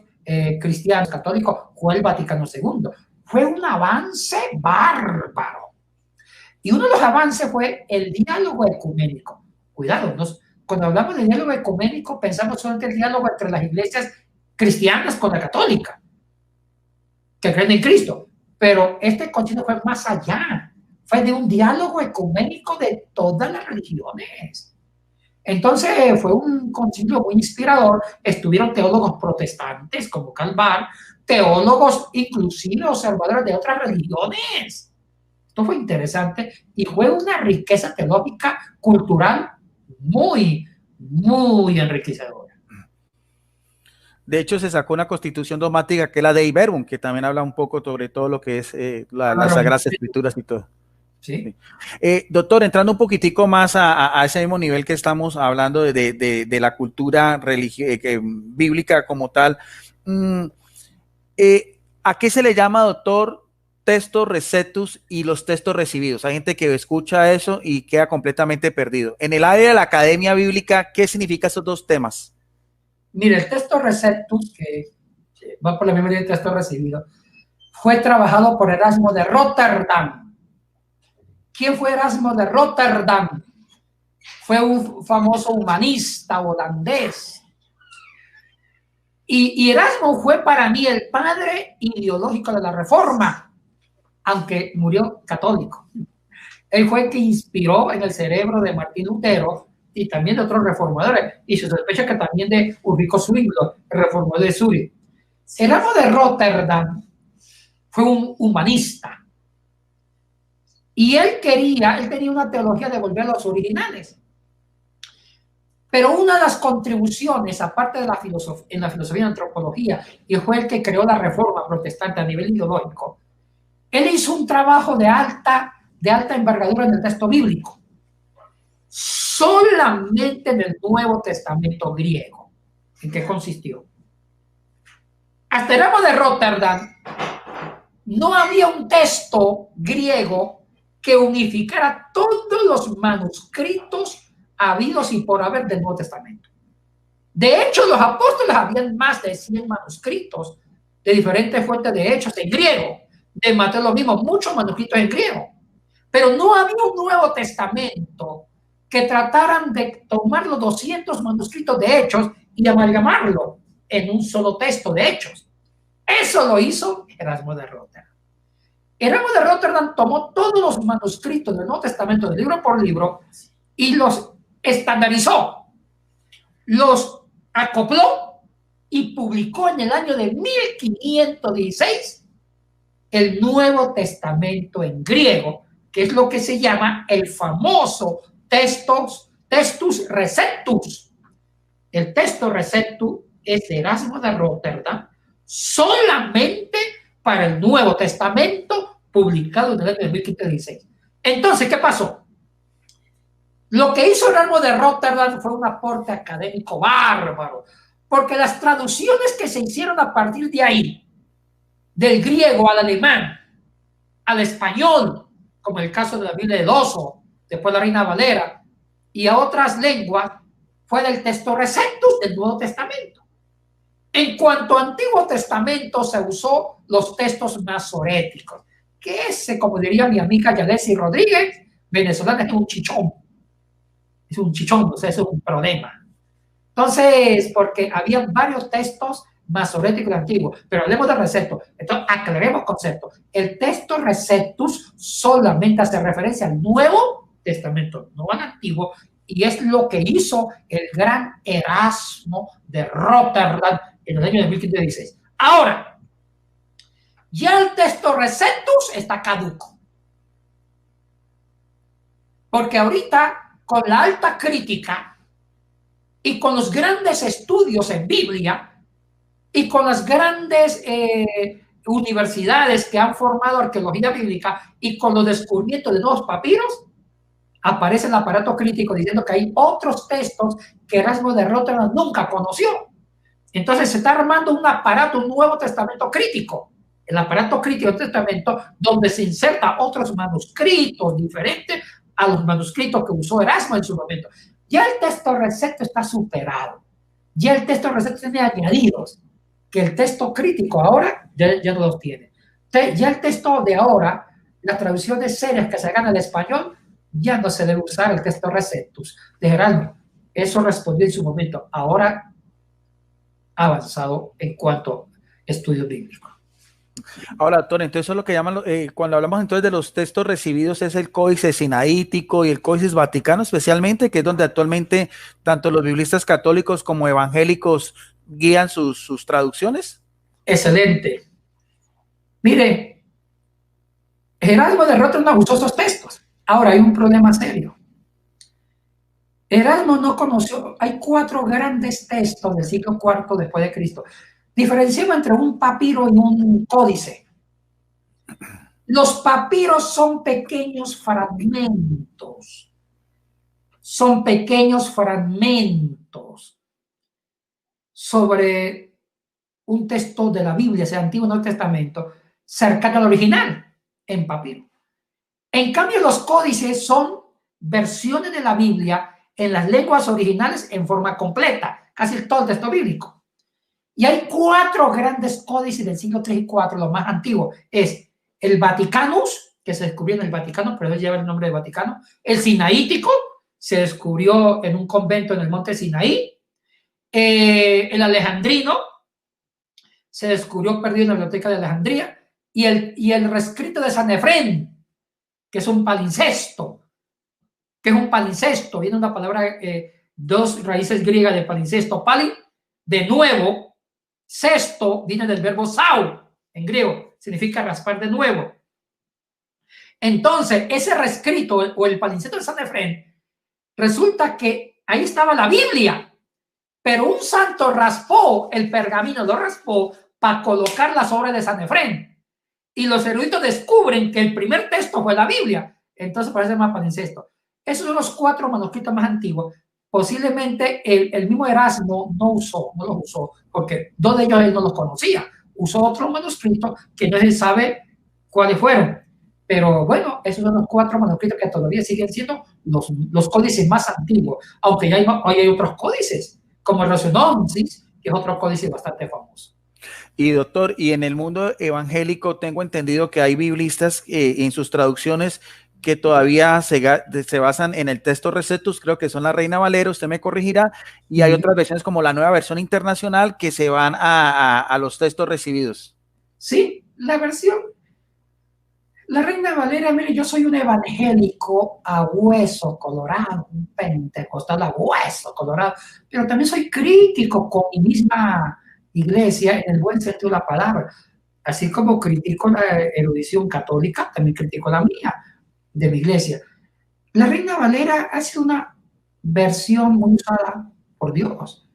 cristianos, católicos, fue el Vaticano II. Fue un avance bárbaro. Y uno de los avances fue el diálogo ecuménico. Cuidado, cuando hablamos de diálogo ecuménico pensamos solamente el diálogo entre las iglesias cristianas con la católica, que creen en Cristo, pero este concilio fue más allá, fue de un diálogo ecuménico de todas las religiones. Entonces fue un concilio muy inspirador. Estuvieron teólogos protestantes como Karl Barth, teólogos inclusive observadores de otras religiones. Esto fue interesante y fue una riqueza teológica, cultural muy, muy enriquecedora. De hecho, se sacó una constitución dogmática que es la Dei Verbum, que también habla un poco sobre todo lo que es las Sagradas Escrituras y todo. Sí. Doctor, entrando un poquitico más a ese mismo nivel que estamos hablando de la cultura bíblica como tal, ¿a qué se le llama, doctor, textos receptus y los textos recibidos? Hay gente que escucha eso y queda completamente perdido. En el área de la academia bíblica, ¿qué significan esos dos temas? Mire, el texto receptus, que va por la misma línea del texto recibido, fue trabajado por Erasmo de Rotterdam. ¿Quién fue Erasmo de Rotterdam? Fue un famoso humanista holandés. Y Erasmo fue para mí el padre ideológico de la Reforma, aunque murió católico. Él fue el que inspiró en el cerebro de Martín Lutero y también de otros reformadores, y se sospecha que también de Ulrico Zwinglio, el reformador de Zúrich. Erasmo de Rotterdam fue un humanista, y él tenía una teología de volver a los originales. Pero una de las contribuciones, aparte de en la filosofía y la antropología, y fue el que creó la reforma protestante a nivel ideológico, él hizo un trabajo de alta envergadura en el texto bíblico, solamente en el Nuevo Testamento griego. ¿En qué consistió? Hasta Erasmo de Rotterdam no había un texto griego que unificara todos los manuscritos habidos y por haber del Nuevo Testamento. De hecho, los apóstoles habían más de 100 manuscritos de diferentes fuentes de hechos en griego. De Mateo lo mismo, muchos manuscritos en griego. Pero no había un Nuevo Testamento que trataran de tomar los 200 manuscritos de hechos y amalgamarlo en un solo texto de hechos. Eso lo hizo Erasmo de Rotterdam. Erasmo de Rotterdam tomó todos los manuscritos del Nuevo Testamento, de libro por libro, y los estandarizó, los acopló y publicó en el año de 1516 el Nuevo Testamento en griego, que es lo que se llama el famoso Textus Receptus. El Texto Receptus es de Erasmo de Rotterdam, solamente para el Nuevo Testamento, publicado en el año de 1516. Entonces, ¿qué pasó? Lo que hizo Erasmo de Rotterdam fue un aporte académico bárbaro, porque las traducciones que se hicieron a partir de ahí, del griego al alemán, al español, como el caso de la Biblia de Doso, después la Reina Valera, y a otras lenguas, fue del Texto Receptus del Nuevo Testamento. En cuanto al Antiguo Testamento, se usó los textos masoréticos, que ese, como diría mi amiga Yadesi Rodríguez, venezolana, es un chichón. Es un chichón, o sea, es un problema. Entonces, porque había varios textos masoréticos antiguos, pero hablemos de Receptus. Entonces, aclaremos conceptos. El texto Receptus solamente hace referencia al Nuevo Testamento, no al Antiguo, y es lo que hizo el gran Erasmo de Rotterdam en el año de 1516. Ahora, ya el texto Receptus está caduco. Porque ahorita, con la alta crítica y con los grandes estudios en Biblia y con las grandes universidades que han formado arqueología bíblica y con los descubrimientos de nuevos papiros, aparece el aparato crítico diciendo que hay otros textos que Erasmo de Rotterdam nunca conoció. Entonces se está armando un aparato, un Nuevo Testamento crítico, el aparato crítico del Testamento, donde se inserta otros manuscritos diferentes a los manuscritos que usó Erasmo en su momento. Ya el texto Receptus está superado. Ya el texto Receptus tiene añadidos que el texto crítico ahora ya no los tiene. Entonces, ya el texto de ahora, las traducciones serias que se hagan al español, ya no se debe usar el texto Receptus de Erasmo. Eso respondió en su momento. Ahora ha avanzado en cuanto a estudios bíblicos. Ahora, doctor, entonces eso es lo que llaman, cuando hablamos entonces de los textos recibidos, es el Códice Sinaítico y el Códice Vaticano especialmente, que es donde actualmente tanto los biblistas católicos como evangélicos guían sus traducciones. Excelente. Mire, Erasmo de Rotterdam usó esos textos. Ahora hay un problema serio. Erasmo no conoció, hay 4 grandes textos del siglo IV después de Cristo. Diferenciamos entre un papiro y un códice. Los papiros son pequeños fragmentos. Son pequeños fragmentos sobre un texto de la Biblia, sea Antiguo o Nuevo Testamento, cercano al original, en papiro. En cambio, los códices son versiones de la Biblia en las lenguas originales en forma completa, casi todo el texto bíblico. Y hay 4 grandes códices del siglo III y IV, los más antiguos. Es el Vaticanus, que se descubrió en el Vaticano, pero él lleva el nombre de Vaticano. El Sinaítico, se descubrió en un convento en el monte Sinaí. El Alejandrino, se descubrió perdido en la biblioteca de Alejandría. Y el reescrito de Sanefrén, que es un palincesto, que es un palincesto. Viene una palabra, dos raíces griegas de palincesto, pali, de nuevo, cesto, viene del verbo sau, en griego, significa raspar de nuevo. Entonces, ese reescrito o el palincesto de Sanefrén, resulta que ahí estaba la Biblia, pero un santo raspó el pergamino, lo raspó para colocar las obras de Sanefrén. Y los eruditos descubren que el primer texto fue la Biblia. Entonces parece más palincesto. Esos son los 4 manuscritos más antiguos. Posiblemente el mismo Erasmo no los usó, porque 2 de ellos él no los conocía. Usó otros manuscritos que no se sabe cuáles fueron. Pero bueno, esos son los 4 manuscritos que todavía siguen siendo los códices más antiguos, aunque ya hay otros códices, como el Rosiononsis, que es otro códice bastante famoso. Y doctor, y en el mundo evangélico tengo entendido que hay biblistas en sus traducciones que todavía se basan en el texto Recetus, creo que son la Reina Valera, usted me corregirá, y hay otras versiones como la Nueva Versión Internacional que se van a los textos recibidos. Sí, la Reina Valera, mire, yo soy un evangélico a hueso colorado, un pentecostal a hueso colorado, pero también soy crítico con mi misma iglesia en el buen sentido de la palabra. Así como critico la erudición católica, también critico la mía, de mi iglesia. La Reina Valera ha sido una versión muy usada por Dios.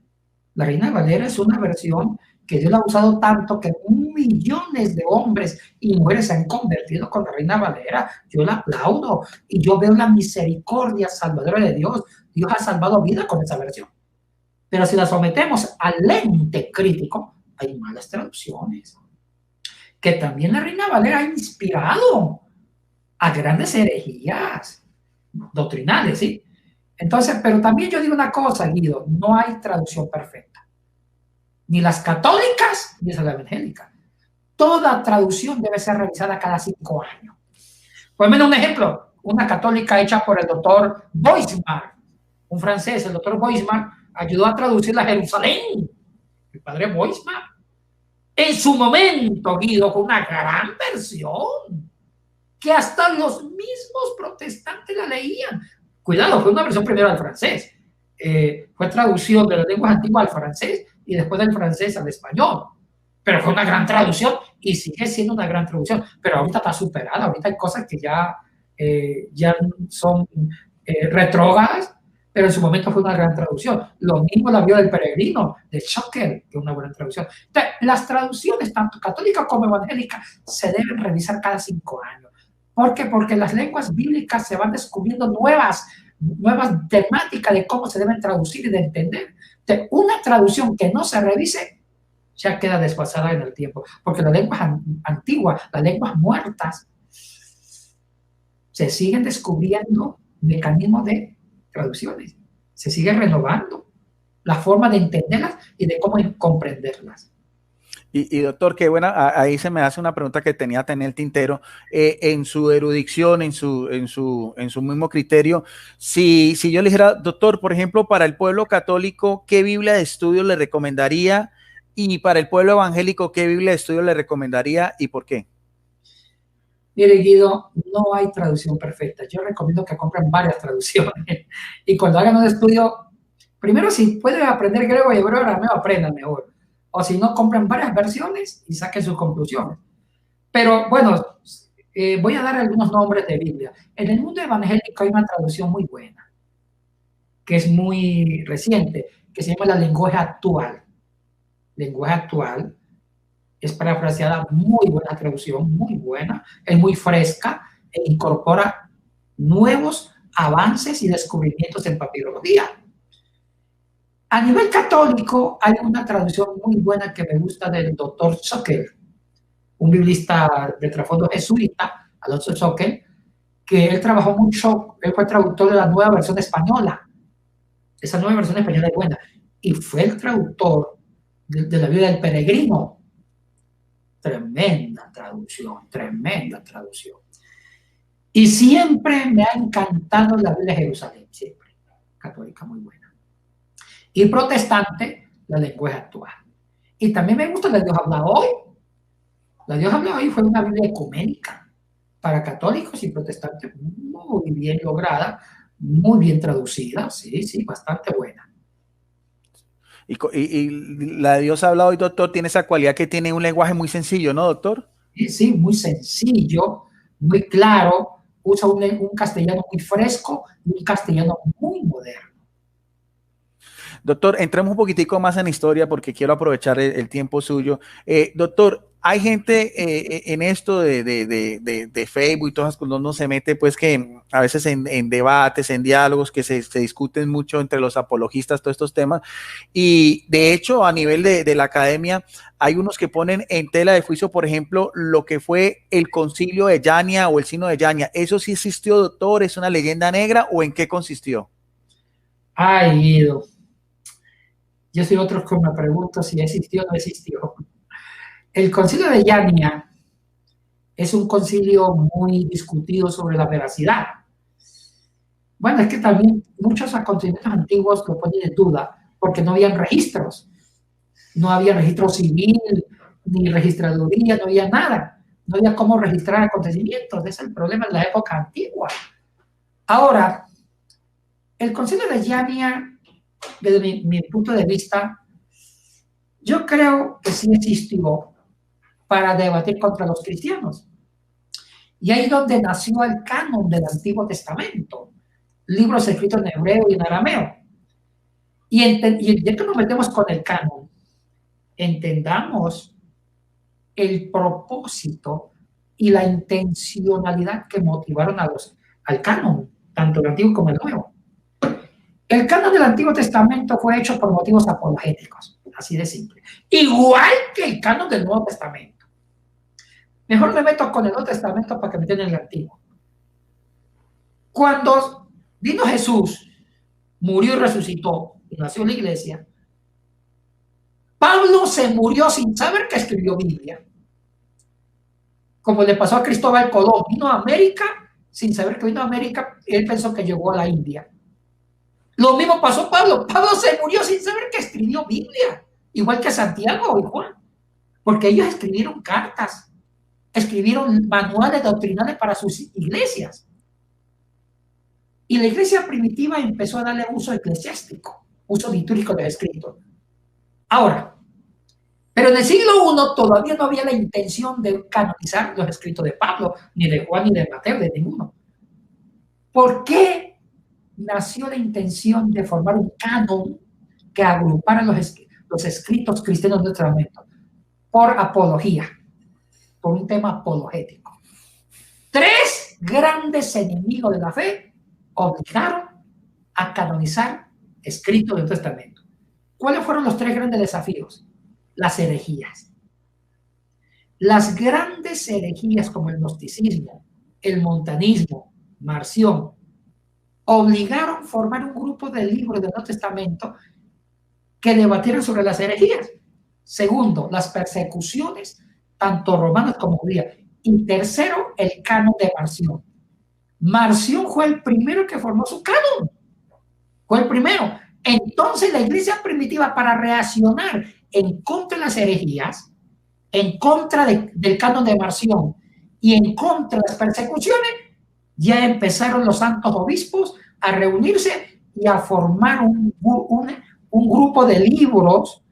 La Reina Valera es una versión que Dios la ha usado tanto que millones de hombres y mujeres se han convertido con la Reina Valera. Yo la aplaudo y yo veo la misericordia salvadora de Dios. Dios ha salvado vidas con esa versión. Pero si la sometemos al lente crítico, hay malas traducciones. Que también la Reina Valera ha inspirado a grandes herejías doctrinales, ¿sí? Entonces, pero también yo digo una cosa, Guido, no hay traducción perfecta. Ni las católicas, ni las evangélicas. Toda traducción debe ser revisada cada 5 años. Por lo menos un ejemplo, una católica hecha por el doctor Boismar, un francés, el doctor Boismar, ayudó a traducir la Jerusalén, el padre Boismar. En su momento, Guido, con una gran versión, que hasta los mismos protestantes la leían. Cuidado, fue una versión primero al francés. Fue traducción de las lenguas antiguas al francés y después del francés al español. Pero fue una gran traducción y sigue siendo una gran traducción. Pero ahorita está superada, ahorita hay cosas que ya son retrógradas, pero en su momento fue una gran traducción. Lo mismo la vio del Peregrino, de Schocker, que es una buena traducción. Entonces, las traducciones, tanto católicas como evangélicas, se deben revisar cada 5 años. ¿Por qué? Porque las lenguas bíblicas se van descubriendo nuevas temáticas de cómo se deben traducir y de entender. Entonces, una traducción que no se revise ya queda desfasada en el tiempo, porque las lenguas antiguas, las lenguas muertas, se siguen descubriendo mecanismos de traducciones, se sigue renovando la forma de entenderlas y de cómo comprenderlas. Y doctor, qué buena, ahí se me hace una pregunta que tenía en el tintero, en su erudición, en su mismo criterio, si yo le dijera, doctor, por ejemplo, para el pueblo católico, ¿qué Biblia de estudio le recomendaría? Y para el pueblo evangélico, ¿qué Biblia de estudio le recomendaría y por qué? Mire, Guido, no hay traducción perfecta. Yo recomiendo que compren varias traducciones y cuando hagan un estudio, primero si pueden aprender griego y hebreo, arameo, aprendan mejor. O si no, compren varias versiones y saquen sus conclusiones. Pero bueno, voy a dar algunos nombres de Biblia. En el mundo evangélico hay una traducción muy buena, que es muy reciente, que se llama la lenguaje actual. Lenguaje actual es parafraseada, muy buena traducción, muy buena, es muy fresca e incorpora nuevos avances y descubrimientos en papirología. A nivel católico hay una traducción muy buena que me gusta del doctor Schocker, un biblista de trasfondo jesuita, Alonso Schocker, que él trabajó mucho, él fue traductor de la nueva versión española. Esa nueva versión española es buena. Y fue el traductor de la Biblia del Peregrino. Tremenda traducción, tremenda traducción. Y siempre me ha encantado la Biblia de Jerusalén, siempre. Católica muy buena. Y protestante, la lenguaje actual. Y también me gusta la Dios habla hoy. La Dios habla hoy fue una Biblia ecuménica para católicos y protestantes muy bien lograda, Muy bien traducida, sí, sí, bastante buena. Y la de Dios ha hablado hoy, doctor, tiene esa cualidad que tiene un lenguaje muy sencillo, ¿no, doctor? Sí, sí, muy sencillo, muy claro, usa un castellano muy fresco y un castellano muy moderno. Doctor, entremos un poquitico más en historia porque quiero aprovechar el tiempo suyo. Doctor, hay gente en esto de Facebook y todas las cosas, uno se mete pues que a veces en debates, en diálogos que se discuten mucho entre los apologistas, todos estos temas. Y de hecho, a nivel de la academia, hay unos que ponen en tela de juicio, por ejemplo, lo que fue el concilio de Yania o el Sínodo de Yania. ¿Eso sí existió, doctor? ¿Es una leyenda negra o en qué consistió? Ay, Guido, yo soy otro que me pregunto si existió o no existió. El concilio de Yania es un concilio muy discutido sobre la veracidad. Bueno, es que también muchos acontecimientos antiguos lo ponen en duda porque no habían registros. No había registro civil, ni registraduría, no había nada. No había cómo registrar acontecimientos. Ese es el problema en la época antigua. Ahora, el concilio de Yania, desde mi punto de vista, yo creo que sí existió para debatir contra los cristianos. Y ahí es donde nació el canon del Antiguo Testamento, libros escritos en hebreo y en arameo. Y ya que nos metemos con el canon, entendamos el propósito y la intencionalidad que motivaron al canon, tanto el Antiguo como el Nuevo. El canon del Antiguo Testamento fue hecho por motivos apologéticos, así de simple. Igual que el canon del Nuevo Testamento. Mejor me meto con el Nuevo Testamento para que me entiendan el Antiguo. Cuando vino Jesús, murió y resucitó y nació la iglesia, Pablo se murió sin saber que escribió Biblia. Como le pasó a Cristóbal Colón, vino a América sin saber que vino a América, él pensó que llegó a la India. Lo mismo pasó a Pablo. Pablo se murió sin saber que escribió Biblia, igual que Santiago y Juan, porque ellos escribieron cartas, escribieron manuales doctrinales para sus iglesias. Y la iglesia primitiva empezó a darle uso eclesiástico, uso litúrgico del escrito. Ahora, pero en el siglo I todavía no había la intención de canonizar los escritos de Pablo, ni de Juan, ni de Mateo, de ninguno. ¿Por qué nació la intención de formar un canon que agrupara los escritos cristianos del Testamento? Por apología, por un tema apologético. Tres grandes enemigos de la fe obligaron a canonizar escritos del Testamento. ¿Cuáles fueron los tres grandes desafíos? Las herejías. Las grandes herejías como el gnosticismo, el montanismo, Marción, obligaron a formar un grupo de libros del Nuevo Testamento que debatieran sobre las herejías. Segundo, las persecuciones, tanto romanas como judías. Y tercero, el canon de Marción. Marción fue el primero que formó su canon. Fue el primero. Entonces la iglesia primitiva, para reaccionar en contra de las herejías, en contra del canon de Marción y en contra de las persecuciones, ya empezaron los santos obispos a reunirse y a formar un grupo de libros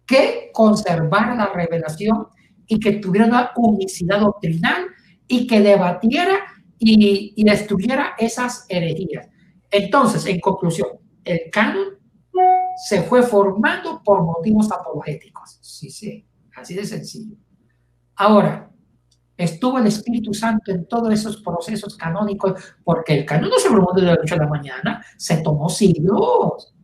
que conservara la revelación y que tuviera una unicidad doctrinal y que debatiera y destruyera esas herejías. Entonces, en conclusión, el canon se fue formando por motivos apologéticos. Sí, sí, así de sencillo. Ahora, estuvo el Espíritu Santo en todos esos procesos canónicos, porque el canon no se formó de la noche a la mañana, se tomó siglos.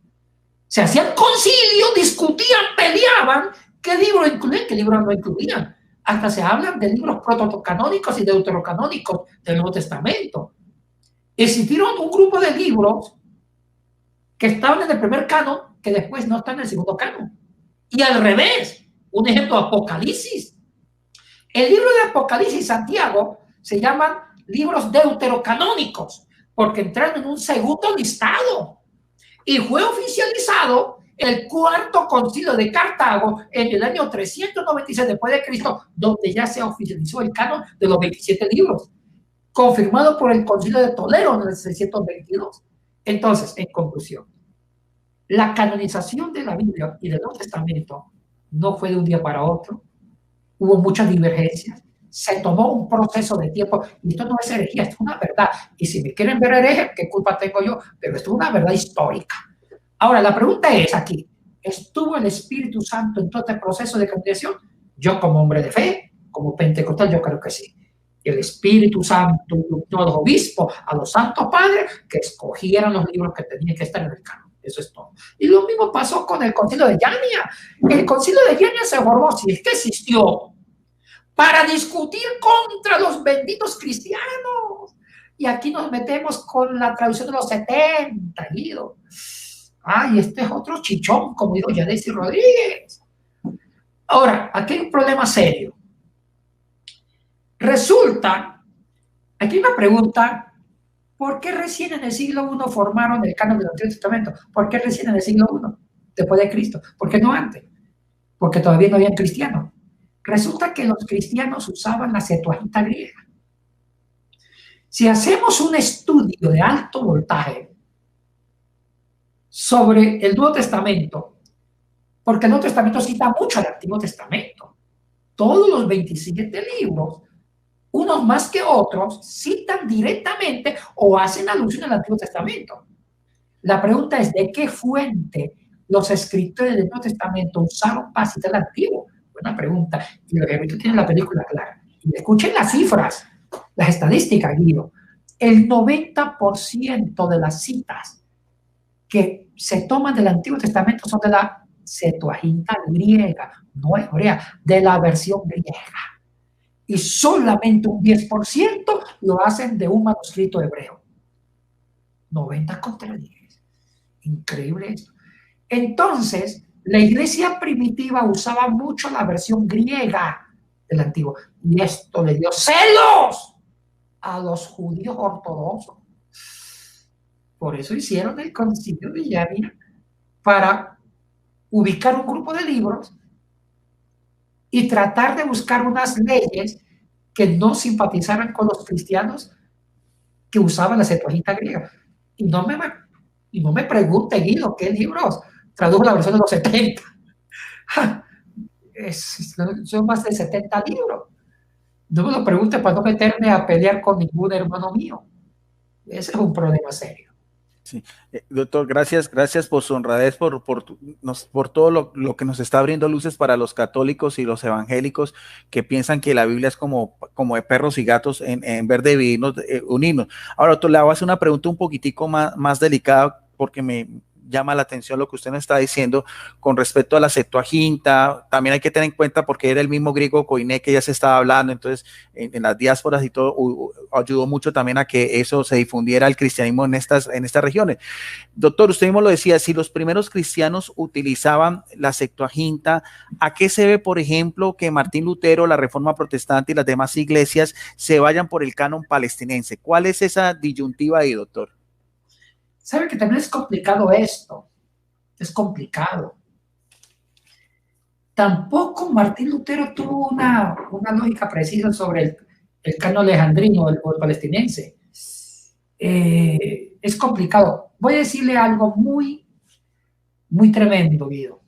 Se hacían concilios, discutían, peleaban, qué libro incluían, qué libro no incluían. Hasta se hablan de libros protocanónicos y deuterocanónicos del Nuevo Testamento. Existieron un grupo de libros que estaban en el primer canon, que después no están en el segundo canon. Y al revés, un ejemplo, Apocalipsis. El libro de Apocalipsis y Santiago se llaman libros deuterocanónicos, porque entraron en un segundo listado. Y fue oficializado el cuarto concilio de Cartago en el año 396 después de Cristo, donde ya se oficializó el canon de los 27 libros, confirmado por el concilio de Toledo en el 622. Entonces, en conclusión, la canonización de la Biblia y del Nuevo Testamento no fue de un día para otro. Hubo muchas divergencias. Se tomó un proceso de tiempo. Y esto no es herejía, esto es una verdad. Y si me quieren ver hereje, ¿qué culpa tengo yo? Pero esto es una verdad histórica. Ahora, la pregunta es aquí, ¿estuvo el Espíritu Santo en todo este proceso de canonización? Yo como hombre de fe, como pentecostal, yo creo que sí. El Espíritu Santo iluminó a los obispos, a los santos padres, que escogieran los libros que tenían que estar en el canon. Eso es todo. Y lo mismo pasó con el Concilio de Yania. El Concilio de Yania se formó, si es que existió, para discutir contra los benditos cristianos. Y aquí nos metemos con la traducción de los 70, Guido. Ay, este es otro chichón, como dijo Yanesi Rodríguez. Ahora, aquí hay un problema serio. Resulta, aquí hay una pregunta, ¿por qué recién en el siglo I formaron el canon del Antiguo Testamento? ¿Por qué recién en el siglo I, después de Cristo? ¿Por qué no antes? Porque todavía no habían cristianos. Resulta que los cristianos usaban la Septuaginta griega. Si hacemos un estudio de alto voltaje sobre el Nuevo Testamento, porque el Nuevo Testamento cita mucho al Antiguo Testamento, todos los 27 libros, unos más que otros, citan directamente o hacen alusión al Antiguo Testamento. La pregunta es, ¿de qué fuente los escritores del Nuevo Testamento usaron para citar el Antiguo? Buena pregunta. Y los eruditos tienen la película clara. Y escuchen las cifras, las estadísticas, Guido. El 90% de las citas que se toman del Antiguo Testamento son de la Septuaginta griega, no hebrea, de la versión griega. Y solamente un 10% lo hacen de un manuscrito hebreo. 90 contra 10. Increíble esto. Entonces, la iglesia primitiva usaba mucho la versión griega del Antiguo. Y esto le dio celos a los judíos ortodoxos. Por eso hicieron el Concilio de Yania para ubicar un grupo de libros y tratar de buscar unas leyes que no simpatizaran con los cristianos que usaban la Septuaginta griega. Y no me pregunte, Guido, ¿qué libros tradujo la versión de los 70? Son más de 70 libros. No me lo pregunte para no meterme a pelear con ningún hermano mío. Ese es un problema serio. Sí. Doctor, gracias por su honradez, por todo lo que nos está abriendo luces para los católicos y los evangélicos que piensan que la Biblia es como de perros y gatos en vez de dividirnos, unirnos. Ahora, doctor, le voy a hacer una pregunta un poquitico más delicada porque me llama la atención lo que usted nos está diciendo con respecto a la Septuaginta. También hay que tener en cuenta porque era el mismo griego koiné que ya se estaba hablando, entonces en las diásporas y todo ayudó mucho también a que eso se difundiera el cristianismo en estas regiones. Doctor, usted mismo lo decía, si los primeros cristianos utilizaban la Septuaginta, ¿a qué se ve, por ejemplo, que Martín Lutero, la Reforma Protestante y las demás iglesias se vayan por el canon palestinense? ¿Cuál es esa disyuntiva ahí, doctor? ¿Sabe que también es complicado esto? Es complicado. Tampoco Martín Lutero tuvo una lógica precisa sobre el canon alejandrino o el palestinense. Es complicado. Voy a decirle algo muy, muy tremendo, Guido.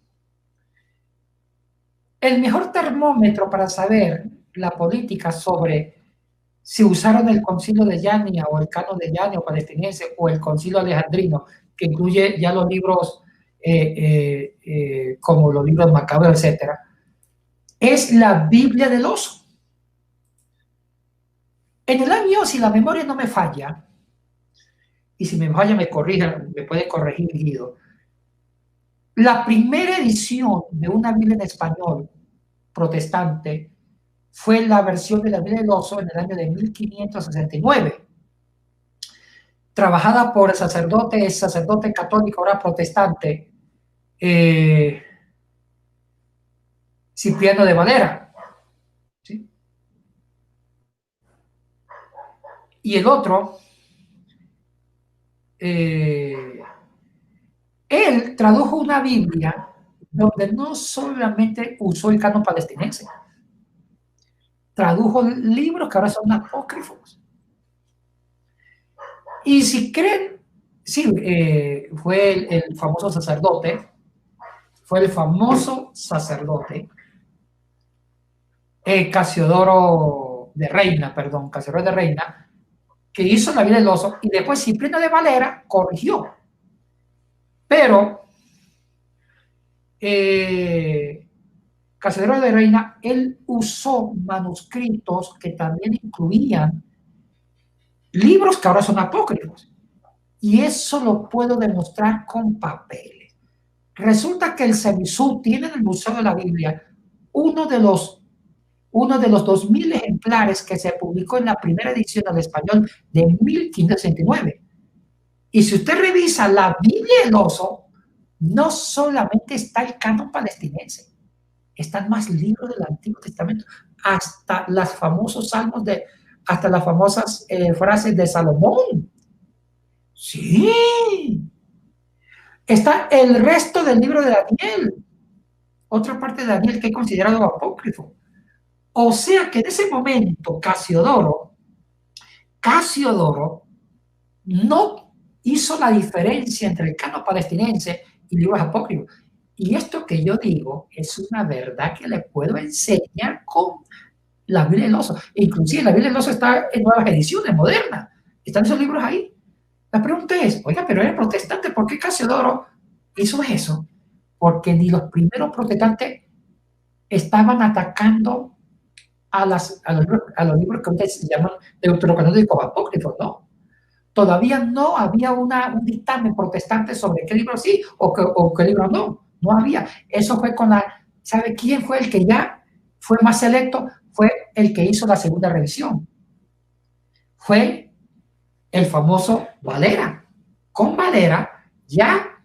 El mejor termómetro para saber la política sobre si usaron el concilio de Yania o el canon de Yania o palestinense o el concilio alejandrino, que incluye ya los libros como los libros macabros, etcétera, es la Biblia del oso. En el año, si la memoria no me falla, y si me falla me puede corregir Guido, la primera edición de una Biblia en español protestante fue la versión de la Biblia del oso en el año de 1569, trabajada por el sacerdote católico, ahora protestante, Cipriano de Valera. ¿Sí? Y el otro, él tradujo una Biblia donde no solamente usó el canon palestinense, tradujo libros que ahora son apócrifos. Y si creen Sí, fue el famoso sacerdote, Casiodoro de Reina, perdón, Casiodoro de Reina, que hizo la vida del oso, y después Cipriano de Valera corrigió. Pero Casiodoro de Reina, él usó manuscritos que también incluían libros que ahora son apócrifos. Y eso lo puedo demostrar con papeles. Resulta que el CEMISUR tiene en el Museo de la Biblia uno de los 2000 ejemplares que se publicó en la primera edición al español de 1569. Y si usted revisa la Biblia del oso, no solamente está el canon palestinense, están más libros del Antiguo Testamento, hasta los famosos salmos hasta las famosas frases de Salomón. Sí. Está el resto del libro de Daniel, otra parte de Daniel que he considerado apócrifo. O sea que en ese momento Casiodoro no hizo la diferencia entre el canon palestinense y libros apócrifos. Y esto que yo digo es una verdad que le puedo enseñar con la Biblia del oso. Inclusive la Biblia del oso está en nuevas ediciones modernas. Están esos libros ahí. La pregunta es, oiga, pero era protestante, ¿por qué Casiodoro hizo eso? Porque ni los primeros protestantes estaban atacando a los libros que ustedes se llaman deuterocanónicos apócrifos, ¿no? Todavía no había un dictamen protestante sobre qué libro sí o qué libro no. No había. Eso fue ¿sabe quién fue el que ya fue más selecto? Fue el que hizo la segunda revisión. Fue el famoso Valera. Con Valera ya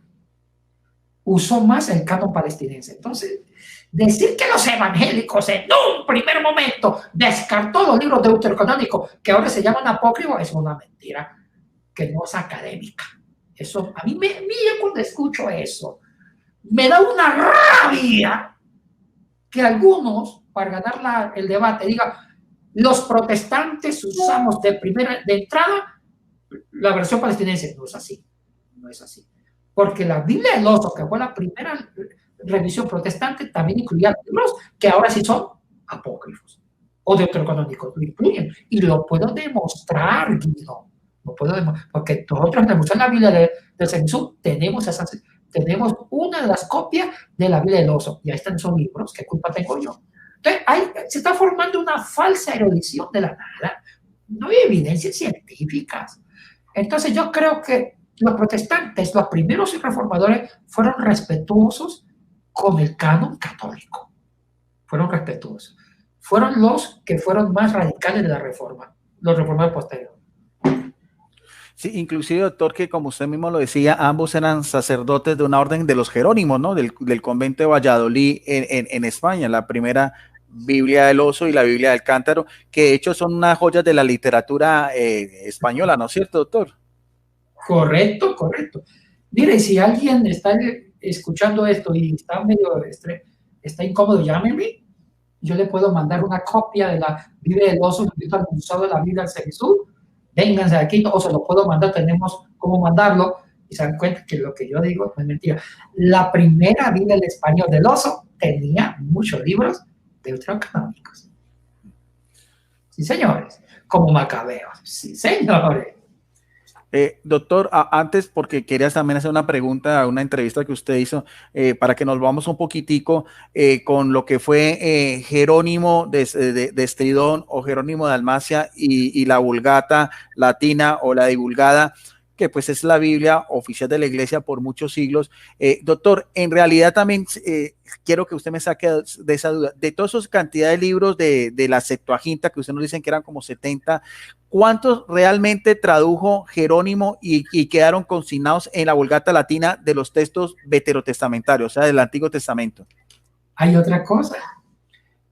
usó más el canon palestinense. Entonces, decir que los evangélicos en un primer momento descartó los libros deuterocanónicos que ahora se llaman apócrifos es una mentira que no es académica. Eso, a mí cuando escucho eso, me da una rabia que algunos, para ganar el debate, digan, los protestantes usamos de entrada la versión palestinense. No es así, no es así. Porque la Biblia del oso, que fue la primera revisión protestante, también incluía libros que ahora sí son apócrifos o deuterocanónicos, lo incluyen. Y lo puedo demostrar, Guido. No puedo porque nosotros en el Museo de la Biblia del CEMISUR tenemos una de las copias de la Biblia del oso. Y ahí están esos libros, ¿qué culpa tengo yo? Entonces, se está formando una falsa erudición de la nada. No hay evidencias científicas. Entonces, yo creo que los protestantes, los primeros reformadores, fueron respetuosos con el canon católico. Fueron respetuosos. Fueron los que fueron más radicales de la reforma, los reformadores posteriores. Sí, inclusive, doctor, que como usted mismo lo decía, ambos eran sacerdotes de una orden de los Jerónimos, ¿no? Del convento de Valladolid en España, la primera Biblia del oso y la Biblia del cántaro, que de hecho son unas joyas de la literatura española, ¿no es cierto, doctor? Correcto, correcto. Mire, si alguien está escuchando esto y está medio está incómodo, llámeme. Yo le puedo mandar una copia de la Biblia del oso, al Museo de la Biblia del CEMISUR. Vénganse aquí, o se lo puedo mandar, tenemos cómo mandarlo, y se dan cuenta que lo que yo digo no es mentira. La primera Biblia del español del oso tenía muchos libros deuterocanónicos. Sí, señores, como Macabeos. Sí, señores. Doctor, antes, porque querías también hacer una pregunta, una entrevista que usted hizo, para que nos vamos un poquitico con lo que fue Jerónimo de Estridón o Jerónimo de Dalmacia y la Vulgata latina o la divulgada, que pues es la Biblia oficial de la Iglesia por muchos siglos. Doctor, en realidad también quiero que usted me saque de esa duda, de toda esa cantidad de libros de la Septuaginta, que usted nos dicen que eran como 70, ¿cuántos realmente tradujo Jerónimo y quedaron consignados en la Vulgata latina de los textos veterotestamentarios, o sea, del Antiguo Testamento? Hay otra cosa.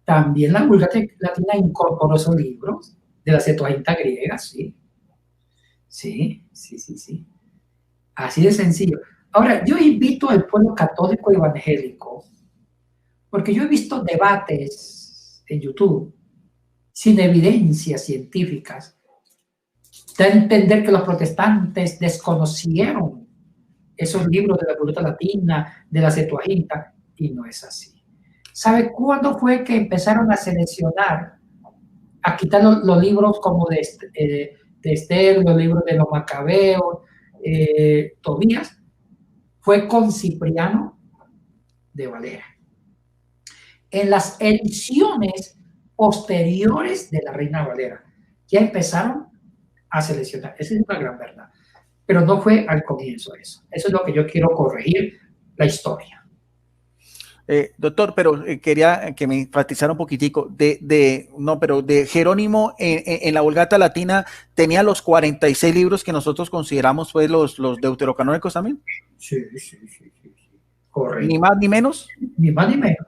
También la Vulgata latina incorporó esos libros de la Septuaginta griega, sí. Sí. Así de sencillo. Ahora, yo invito al pueblo católico evangélico, porque yo he visto debates en YouTube sin evidencias científicas, Da a entender que los protestantes desconocieron esos libros de la Vulgata Latina, de la Septuaginta, y no es así. ¿Sabe cuándo fue que empezaron a seleccionar, a quitar los libros como de Esther, los libros de los Macabeos, Tobías? Fue con Cipriano de Valera. En las ediciones posteriores de la Reina Valera, ya empezaron a seleccionar. Esa es una gran verdad. Pero no fue al comienzo eso. Eso es lo que yo quiero corregir, la historia. Doctor, pero quería que me enfatizara un poquitico pero de Jerónimo en la Vulgata Latina tenía los 46 libros que nosotros consideramos pues los deuterocanónicos también. Sí. Correcto. Ni más ni menos. Ni más ni menos.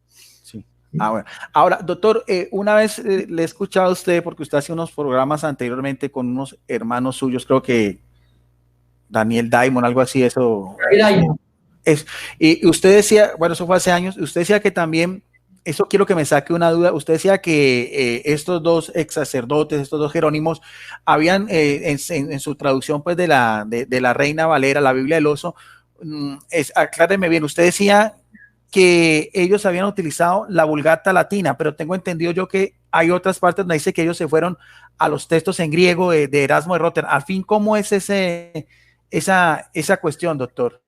Sí. Bueno. Ahora, doctor, una vez le he escuchado a usted, porque usted hacía unos programas anteriormente con unos hermanos suyos, creo que Daniel Diamond, algo así, eso. Y usted decía, bueno, eso fue hace años, usted decía que también, eso quiero que me saque una duda, usted decía que estos dos ex sacerdotes, estos dos Jerónimos, habían en su traducción pues de la Reina Valera, la Biblia del Oso, acláreme bien, usted decía que ellos habían utilizado la Vulgata Latina, pero tengo entendido yo que hay otras partes donde dice que ellos se fueron a los textos en griego de Erasmo de Rotterdam. Al fin, ¿cómo es esa cuestión, doctor?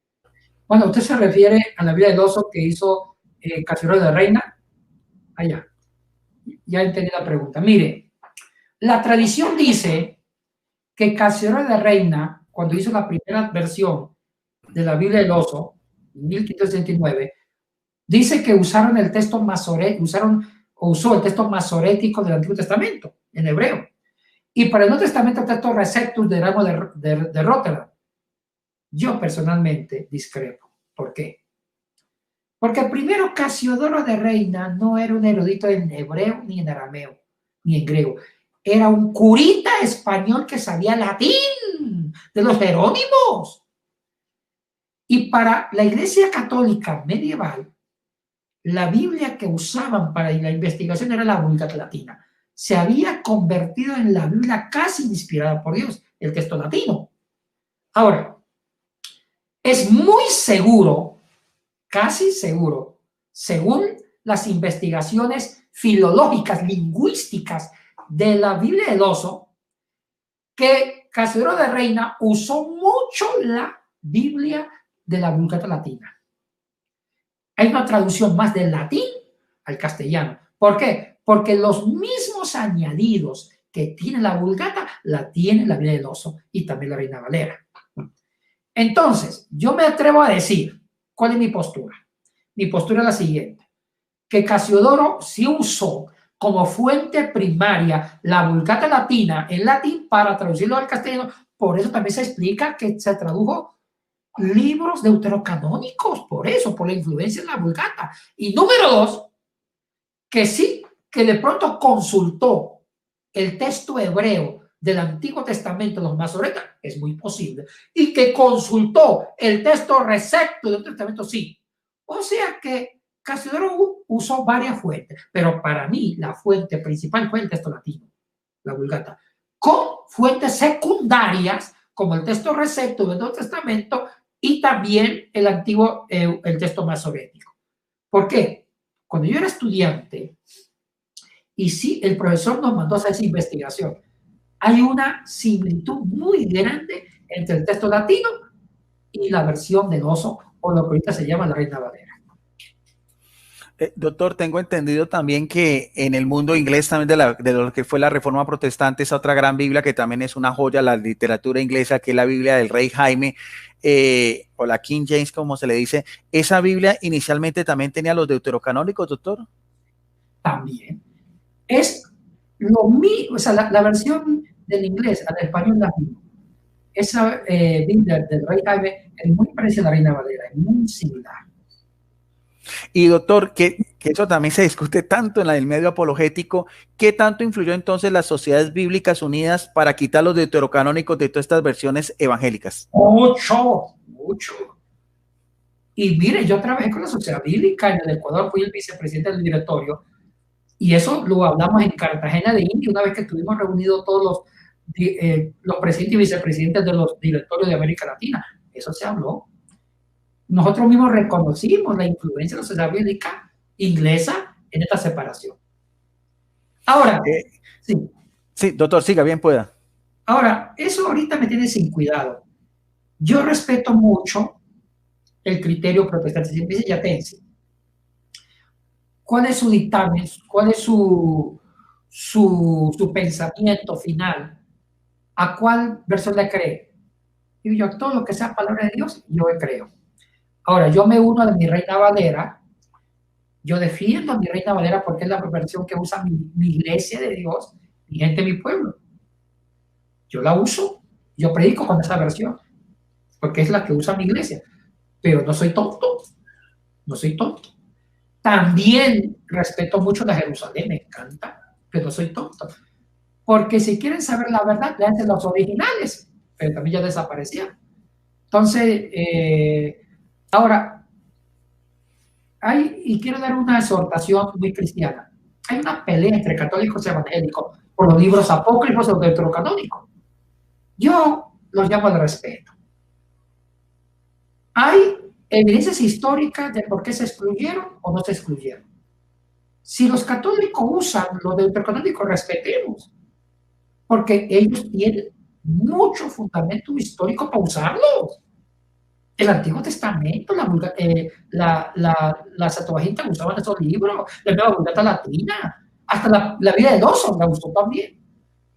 Bueno, usted se refiere a la Biblia del Oso que hizo Casiodoro de Reina. Allá. Ya entendí la pregunta. Mire, la tradición dice que Casiodoro de Reina, cuando hizo la primera versión de la Biblia del Oso, en 1569, dice que usaron el texto usó el texto masorético del Antiguo Testamento, en hebreo. Y para el Nuevo Testamento, el texto Receptus de Erasmo de Rotterdam. Yo personalmente discrepo. ¿Por qué? Porque primero Casiodoro de Reina no era un erudito en hebreo, ni en arameo, ni en griego. Era un curita español que sabía latín, de los Jerónimos. Y para la Iglesia Católica medieval, la Biblia que usaban para la investigación era la Vulgata Latina. Se había convertido en la Biblia casi inspirada por Dios, el texto latino. Ahora, es muy seguro, casi seguro, según las investigaciones filológicas, lingüísticas de la Biblia del Oso, que Casiodoro de Reina usó mucho la Biblia de la Vulgata Latina. Hay una traducción más del latín al castellano. ¿Por qué? Porque los mismos añadidos que tiene la Vulgata la tiene la Biblia del Oso y también la Reina Valera. Entonces, yo me atrevo a decir, ¿cuál es mi postura? Mi postura es la siguiente, que Casiodoro sí usó como fuente primaria la Vulgata Latina en latín para traducirlo al castellano. Por eso también se explica que se tradujo libros deuterocanónicos, por eso, por la influencia de la Vulgata. Y número dos, que sí, que de pronto consultó el texto hebreo del Antiguo Testamento, los masoretas, es muy posible, y que consultó el texto recepto del Antiguo Testamento, sí. O sea que Casiodoro usó varias fuentes, pero para mí la fuente principal fue el texto latino, la Vulgata, con fuentes secundarias como el texto recepto del Nuevo Testamento y también el antiguo, el texto masorético. ¿Por qué? Cuando yo era estudiante, y sí, el profesor nos mandó a hacer esa investigación, hay una similitud muy grande entre el texto latino y la versión del Oso, o lo que ahorita se llama la Reina Valera. Doctor, tengo entendido también que en el mundo inglés también de lo que fue la Reforma Protestante, esa otra gran Biblia que también es una joya, la literatura inglesa, que es la Biblia del Rey Jaime, o la King James, como se le dice, esa Biblia inicialmente también tenía los deuterocanónicos, doctor. También. Es lo mismo, o sea, la versión del inglés al español la misma. Esa Biblia del Rey Jaime es muy parecida a la Reina Valera, es muy similar. Y doctor, que eso también se discute tanto en el medio apologético, ¿qué tanto influyó entonces las Sociedades Bíblicas Unidas para quitar los deuterocanónicos de todas estas versiones evangélicas? Mucho. Y mire, yo trabajé con la Sociedad Bíblica en el Ecuador, fui el vicepresidente del directorio, y eso lo hablamos en Cartagena de India, una vez que estuvimos reunidos todos los presidentes y vicepresidentes de los directorios de América Latina. Eso se habló. Nosotros mismos reconocimos la influencia de la sociedad bíblica inglesa en esta separación. Ahora, sí, doctor, siga, bien pueda. Ahora, eso ahorita me tiene sin cuidado. Yo respeto mucho el criterio protestante villatense. ¿Cuál es su dictamen? ¿Cuál es su pensamiento final? ¿A cuál versión le cree? Y yo, todo lo que sea palabra de Dios, yo le creo. Ahora, yo me uno a mi Reina Valera. Yo defiendo a mi Reina Valera porque es la versión que usa mi iglesia de Dios, mi gente, mi pueblo. Yo la uso, yo predico con esa versión, porque es la que usa mi iglesia. Pero no soy tonto, no soy tonto. También respeto mucho la Jerusalén, me encanta, pero no soy tonto. Porque si quieren saber la verdad, léanse los originales, pero también ya desaparecieron. Entonces, ahora, y quiero dar una exhortación muy cristiana. Hay una pelea entre católicos y evangélicos por los libros apócrifos o deuterocanónicos. Yo los llamo al respeto. Hay evidencias históricas de por qué se excluyeron o no se excluyeron. Si los católicos usan lo deuterocanónico, respetemos, porque ellos tienen mucho fundamento histórico para usarlos. El Antiguo Testamento, la Septuaginta usaban esos libros, la Nueva Vulgata Latina, hasta la vida de Dawson la usó también.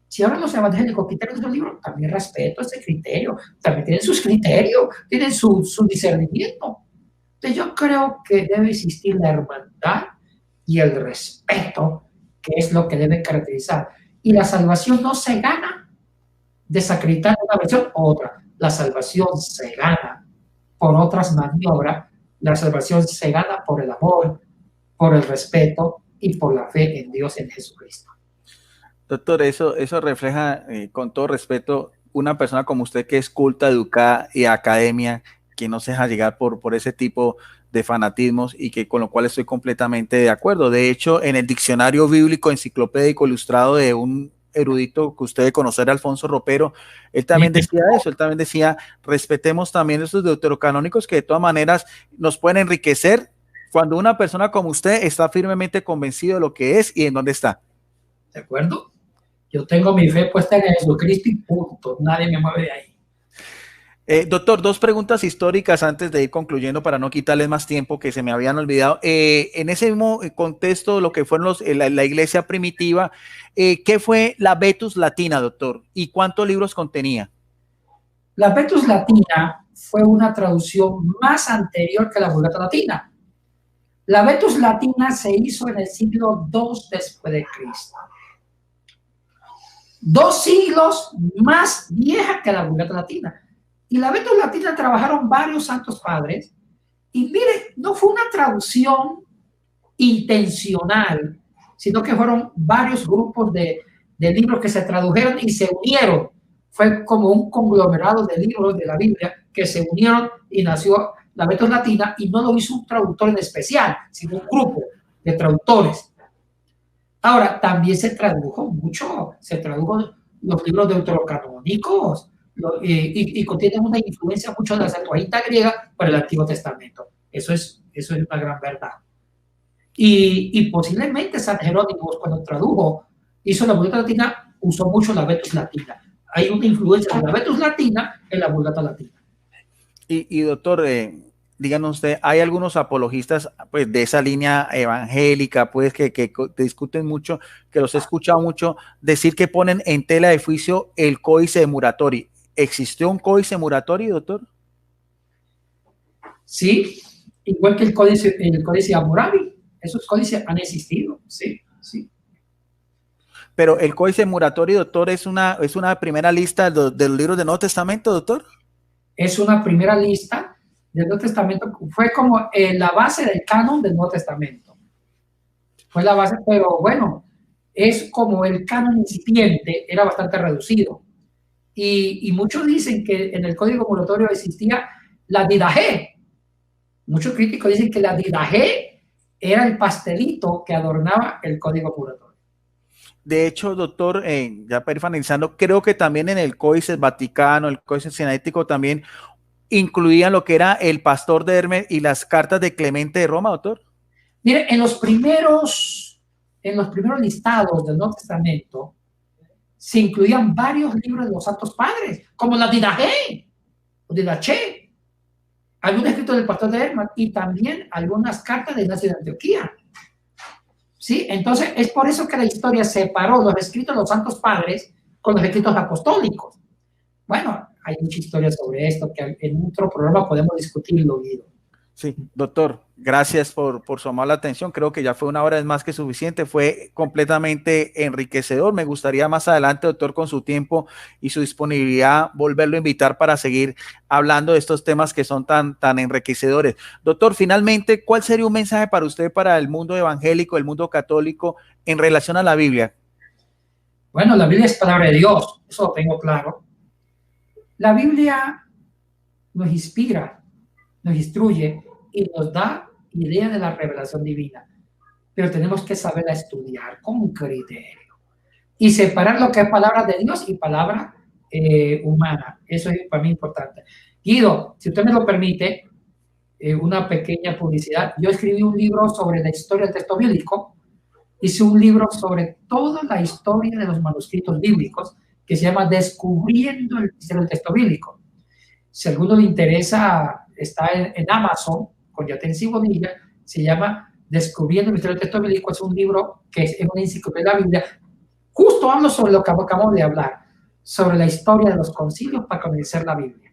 Si ahora los evangélicos quitan esos libros, también respeto ese criterio, también tienen sus criterios, tienen su discernimiento. Entonces yo creo que debe existir la hermandad y el respeto, que es lo que debe caracterizar. Y la salvación no se gana desacreditando una versión u otra. La salvación se gana por otras maniobras. La salvación se gana por el amor, por el respeto y por la fe en Dios, en Jesucristo. Doctor, eso refleja, con todo respeto, una persona como usted que es culta, educada y academia, que no se deja llegar por ese tipo de fanatismos y que con lo cual estoy completamente de acuerdo. De hecho, en el diccionario bíblico enciclopédico ilustrado de un erudito que usted debe conocer, Alfonso Ropero, él también decía eso, él también decía, respetemos también estos deuterocanónicos que de todas maneras nos pueden enriquecer cuando una persona como usted está firmemente convencido de lo que es y en dónde está. ¿De acuerdo? Yo tengo mi fe puesta en Jesucristo y punto. Nadie me mueve de ahí. Doctor, dos preguntas históricas antes de ir concluyendo para no quitarles más tiempo que se me habían olvidado. En ese mismo contexto, lo que fueron la iglesia primitiva, ¿qué fue la Vetus Latina, doctor? ¿Y cuántos libros contenía? La Vetus Latina fue una traducción más anterior que la Vulgata Latina. La Vetus Latina se hizo en el siglo II después de Cristo. 2 siglos más vieja que la Vulgata Latina. Y la Vetus Latina trabajaron varios santos padres. Y mire, no fue una traducción intencional, sino que fueron varios grupos de libros que se tradujeron y se unieron. Fue como un conglomerado de libros de la Biblia que se unieron y nació la Vetus Latina, y no lo hizo un traductor en especial, sino un grupo de traductores. Ahora, también se tradujo mucho, se tradujo los libros deuterocanónicos y contienen una influencia mucho de la Septuaginta griega para el Antiguo Testamento. Eso es una gran verdad. Y posiblemente San Jerónimo, cuando tradujo, hizo la Vulgata Latina, usó mucho la Vetus Latina. Hay una influencia de la Vetus Latina en la Vulgata Latina. Y doctor, díganos usted, hay algunos apologistas pues, de esa línea evangélica, pues que discuten mucho, que los he escuchado mucho decir que ponen en tela de juicio el Códice de Muratori. ¿Existió un Códice Muratori, doctor? Sí, igual que el Códice de Hammurabi. Esos códices han existido, sí, sí. Pero el Códice Muratori, doctor, es una primera lista de los libros del Nuevo Testamento, doctor. Es una primera lista del Nuevo Testamento, fue como la base del canon del Nuevo Testamento. Fue la base, pero bueno, es como el canon incipiente, era bastante reducido. Y muchos dicen que en el Código Muratorio existía la Didaché. Muchos críticos dicen que la Didaché era el pastelito que adornaba el Código Muratorio. de hecho, doctor, ya para ir finalizando, creo que también en el Códice Vaticano, el Códice Sinaítico también incluían lo que era el Pastor de Hermes y las cartas de Clemente de Roma, doctor. Mire, en los primeros listados del Nuevo Testamento se incluían varios libros de los Santos Padres, como la Didache o Didache, algún escrito del Pastor de Hermes y también algunas cartas de Ignacio de Antioquía. ¿Sí? Entonces, es por eso que la historia separó los escritos de los Santos Padres con los escritos apostólicos. Bueno, hay mucha historia sobre esto que en otro programa podemos discutirlo, Guido. Sí, doctor, gracias por su amable atención. Creo que ya fue una hora, es más que suficiente. Fue completamente enriquecedor. Me gustaría más adelante, doctor, con su tiempo y su disponibilidad, volverlo a invitar para seguir hablando de estos temas que son tan enriquecedores. Doctor, finalmente, ¿cuál sería un mensaje para usted, para el mundo evangélico, el mundo católico, en relación a la Biblia? Bueno, la Biblia es palabra de Dios, eso lo tengo claro. La Biblia nos inspira, nos instruye y nos da idea de la revelación divina, pero tenemos que saberla estudiar con un criterio y separar lo que es palabra de Dios y palabra humana. Eso es para mí importante. Guido, si usted me lo permite, una pequeña publicidad. Yo escribí un libro sobre la historia del texto bíblico, hice un libro sobre toda la historia de los manuscritos bíblicos que se llama Descubriendo el misterio del texto bíblico. Si a alguno le interesa, está en Amazon, con Yatensi Bonilla, se llama Descubriendo el misterio del texto bíblico. Es un libro que es una enciclopedia de la Biblia. Justo hablo sobre lo que acabamos de hablar, sobre la historia de los concilios para conocer la Biblia.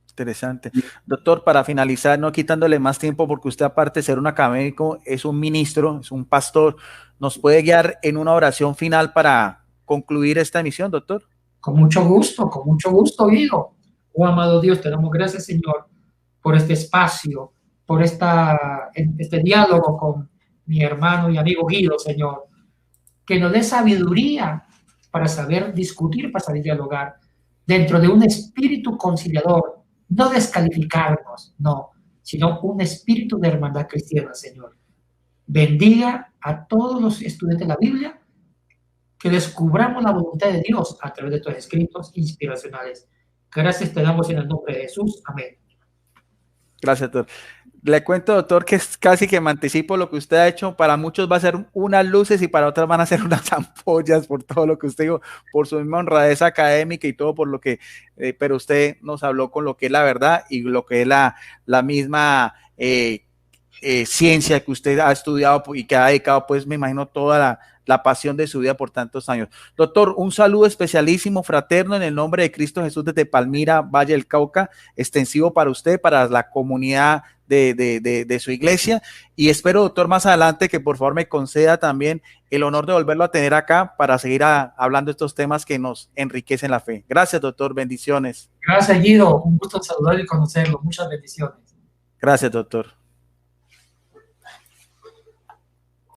Interesante. Doctor, para finalizar, no quitándole más tiempo, porque usted, aparte de ser un académico, es un ministro, es un pastor, ¿nos puede guiar en una oración final para concluir esta emisión, doctor? Con mucho gusto, Guido. Oh, amado Dios, te damos gracias, Señor, por este espacio, por este diálogo con mi hermano y amigo Guido, Señor. Que nos dé sabiduría para saber discutir, para saber dialogar, dentro de un espíritu conciliador, no descalificarnos, no, sino un espíritu de hermandad cristiana, Señor. Bendiga a todos los estudiantes de la Biblia, que descubramos la voluntad de Dios a través de estos escritos inspiracionales. Gracias te damos en el nombre de Jesús. Amén. Gracias, doctor. Le cuento, doctor, que es casi que me anticipo lo que usted ha hecho. Para muchos va a ser unas luces y para otras van a ser unas ampollas por todo lo que usted dijo, por su misma honradez académica y todo por lo que, pero usted nos habló con lo que es la verdad y lo que es la misma ciencia que usted ha estudiado y que ha dedicado, pues me imagino, toda la pasión de su vida por tantos años. Doctor, un saludo especialísimo, fraterno, en el nombre de Cristo Jesús desde Palmira, Valle del Cauca, extensivo para usted, para la comunidad de su iglesia, y espero, doctor, más adelante que por favor me conceda también el honor de volverlo a tener acá para seguir hablando de estos temas que nos enriquecen la fe. Gracias, doctor, bendiciones. Gracias, Guido, un gusto saludarlo y conocerlo, muchas bendiciones. Gracias, doctor.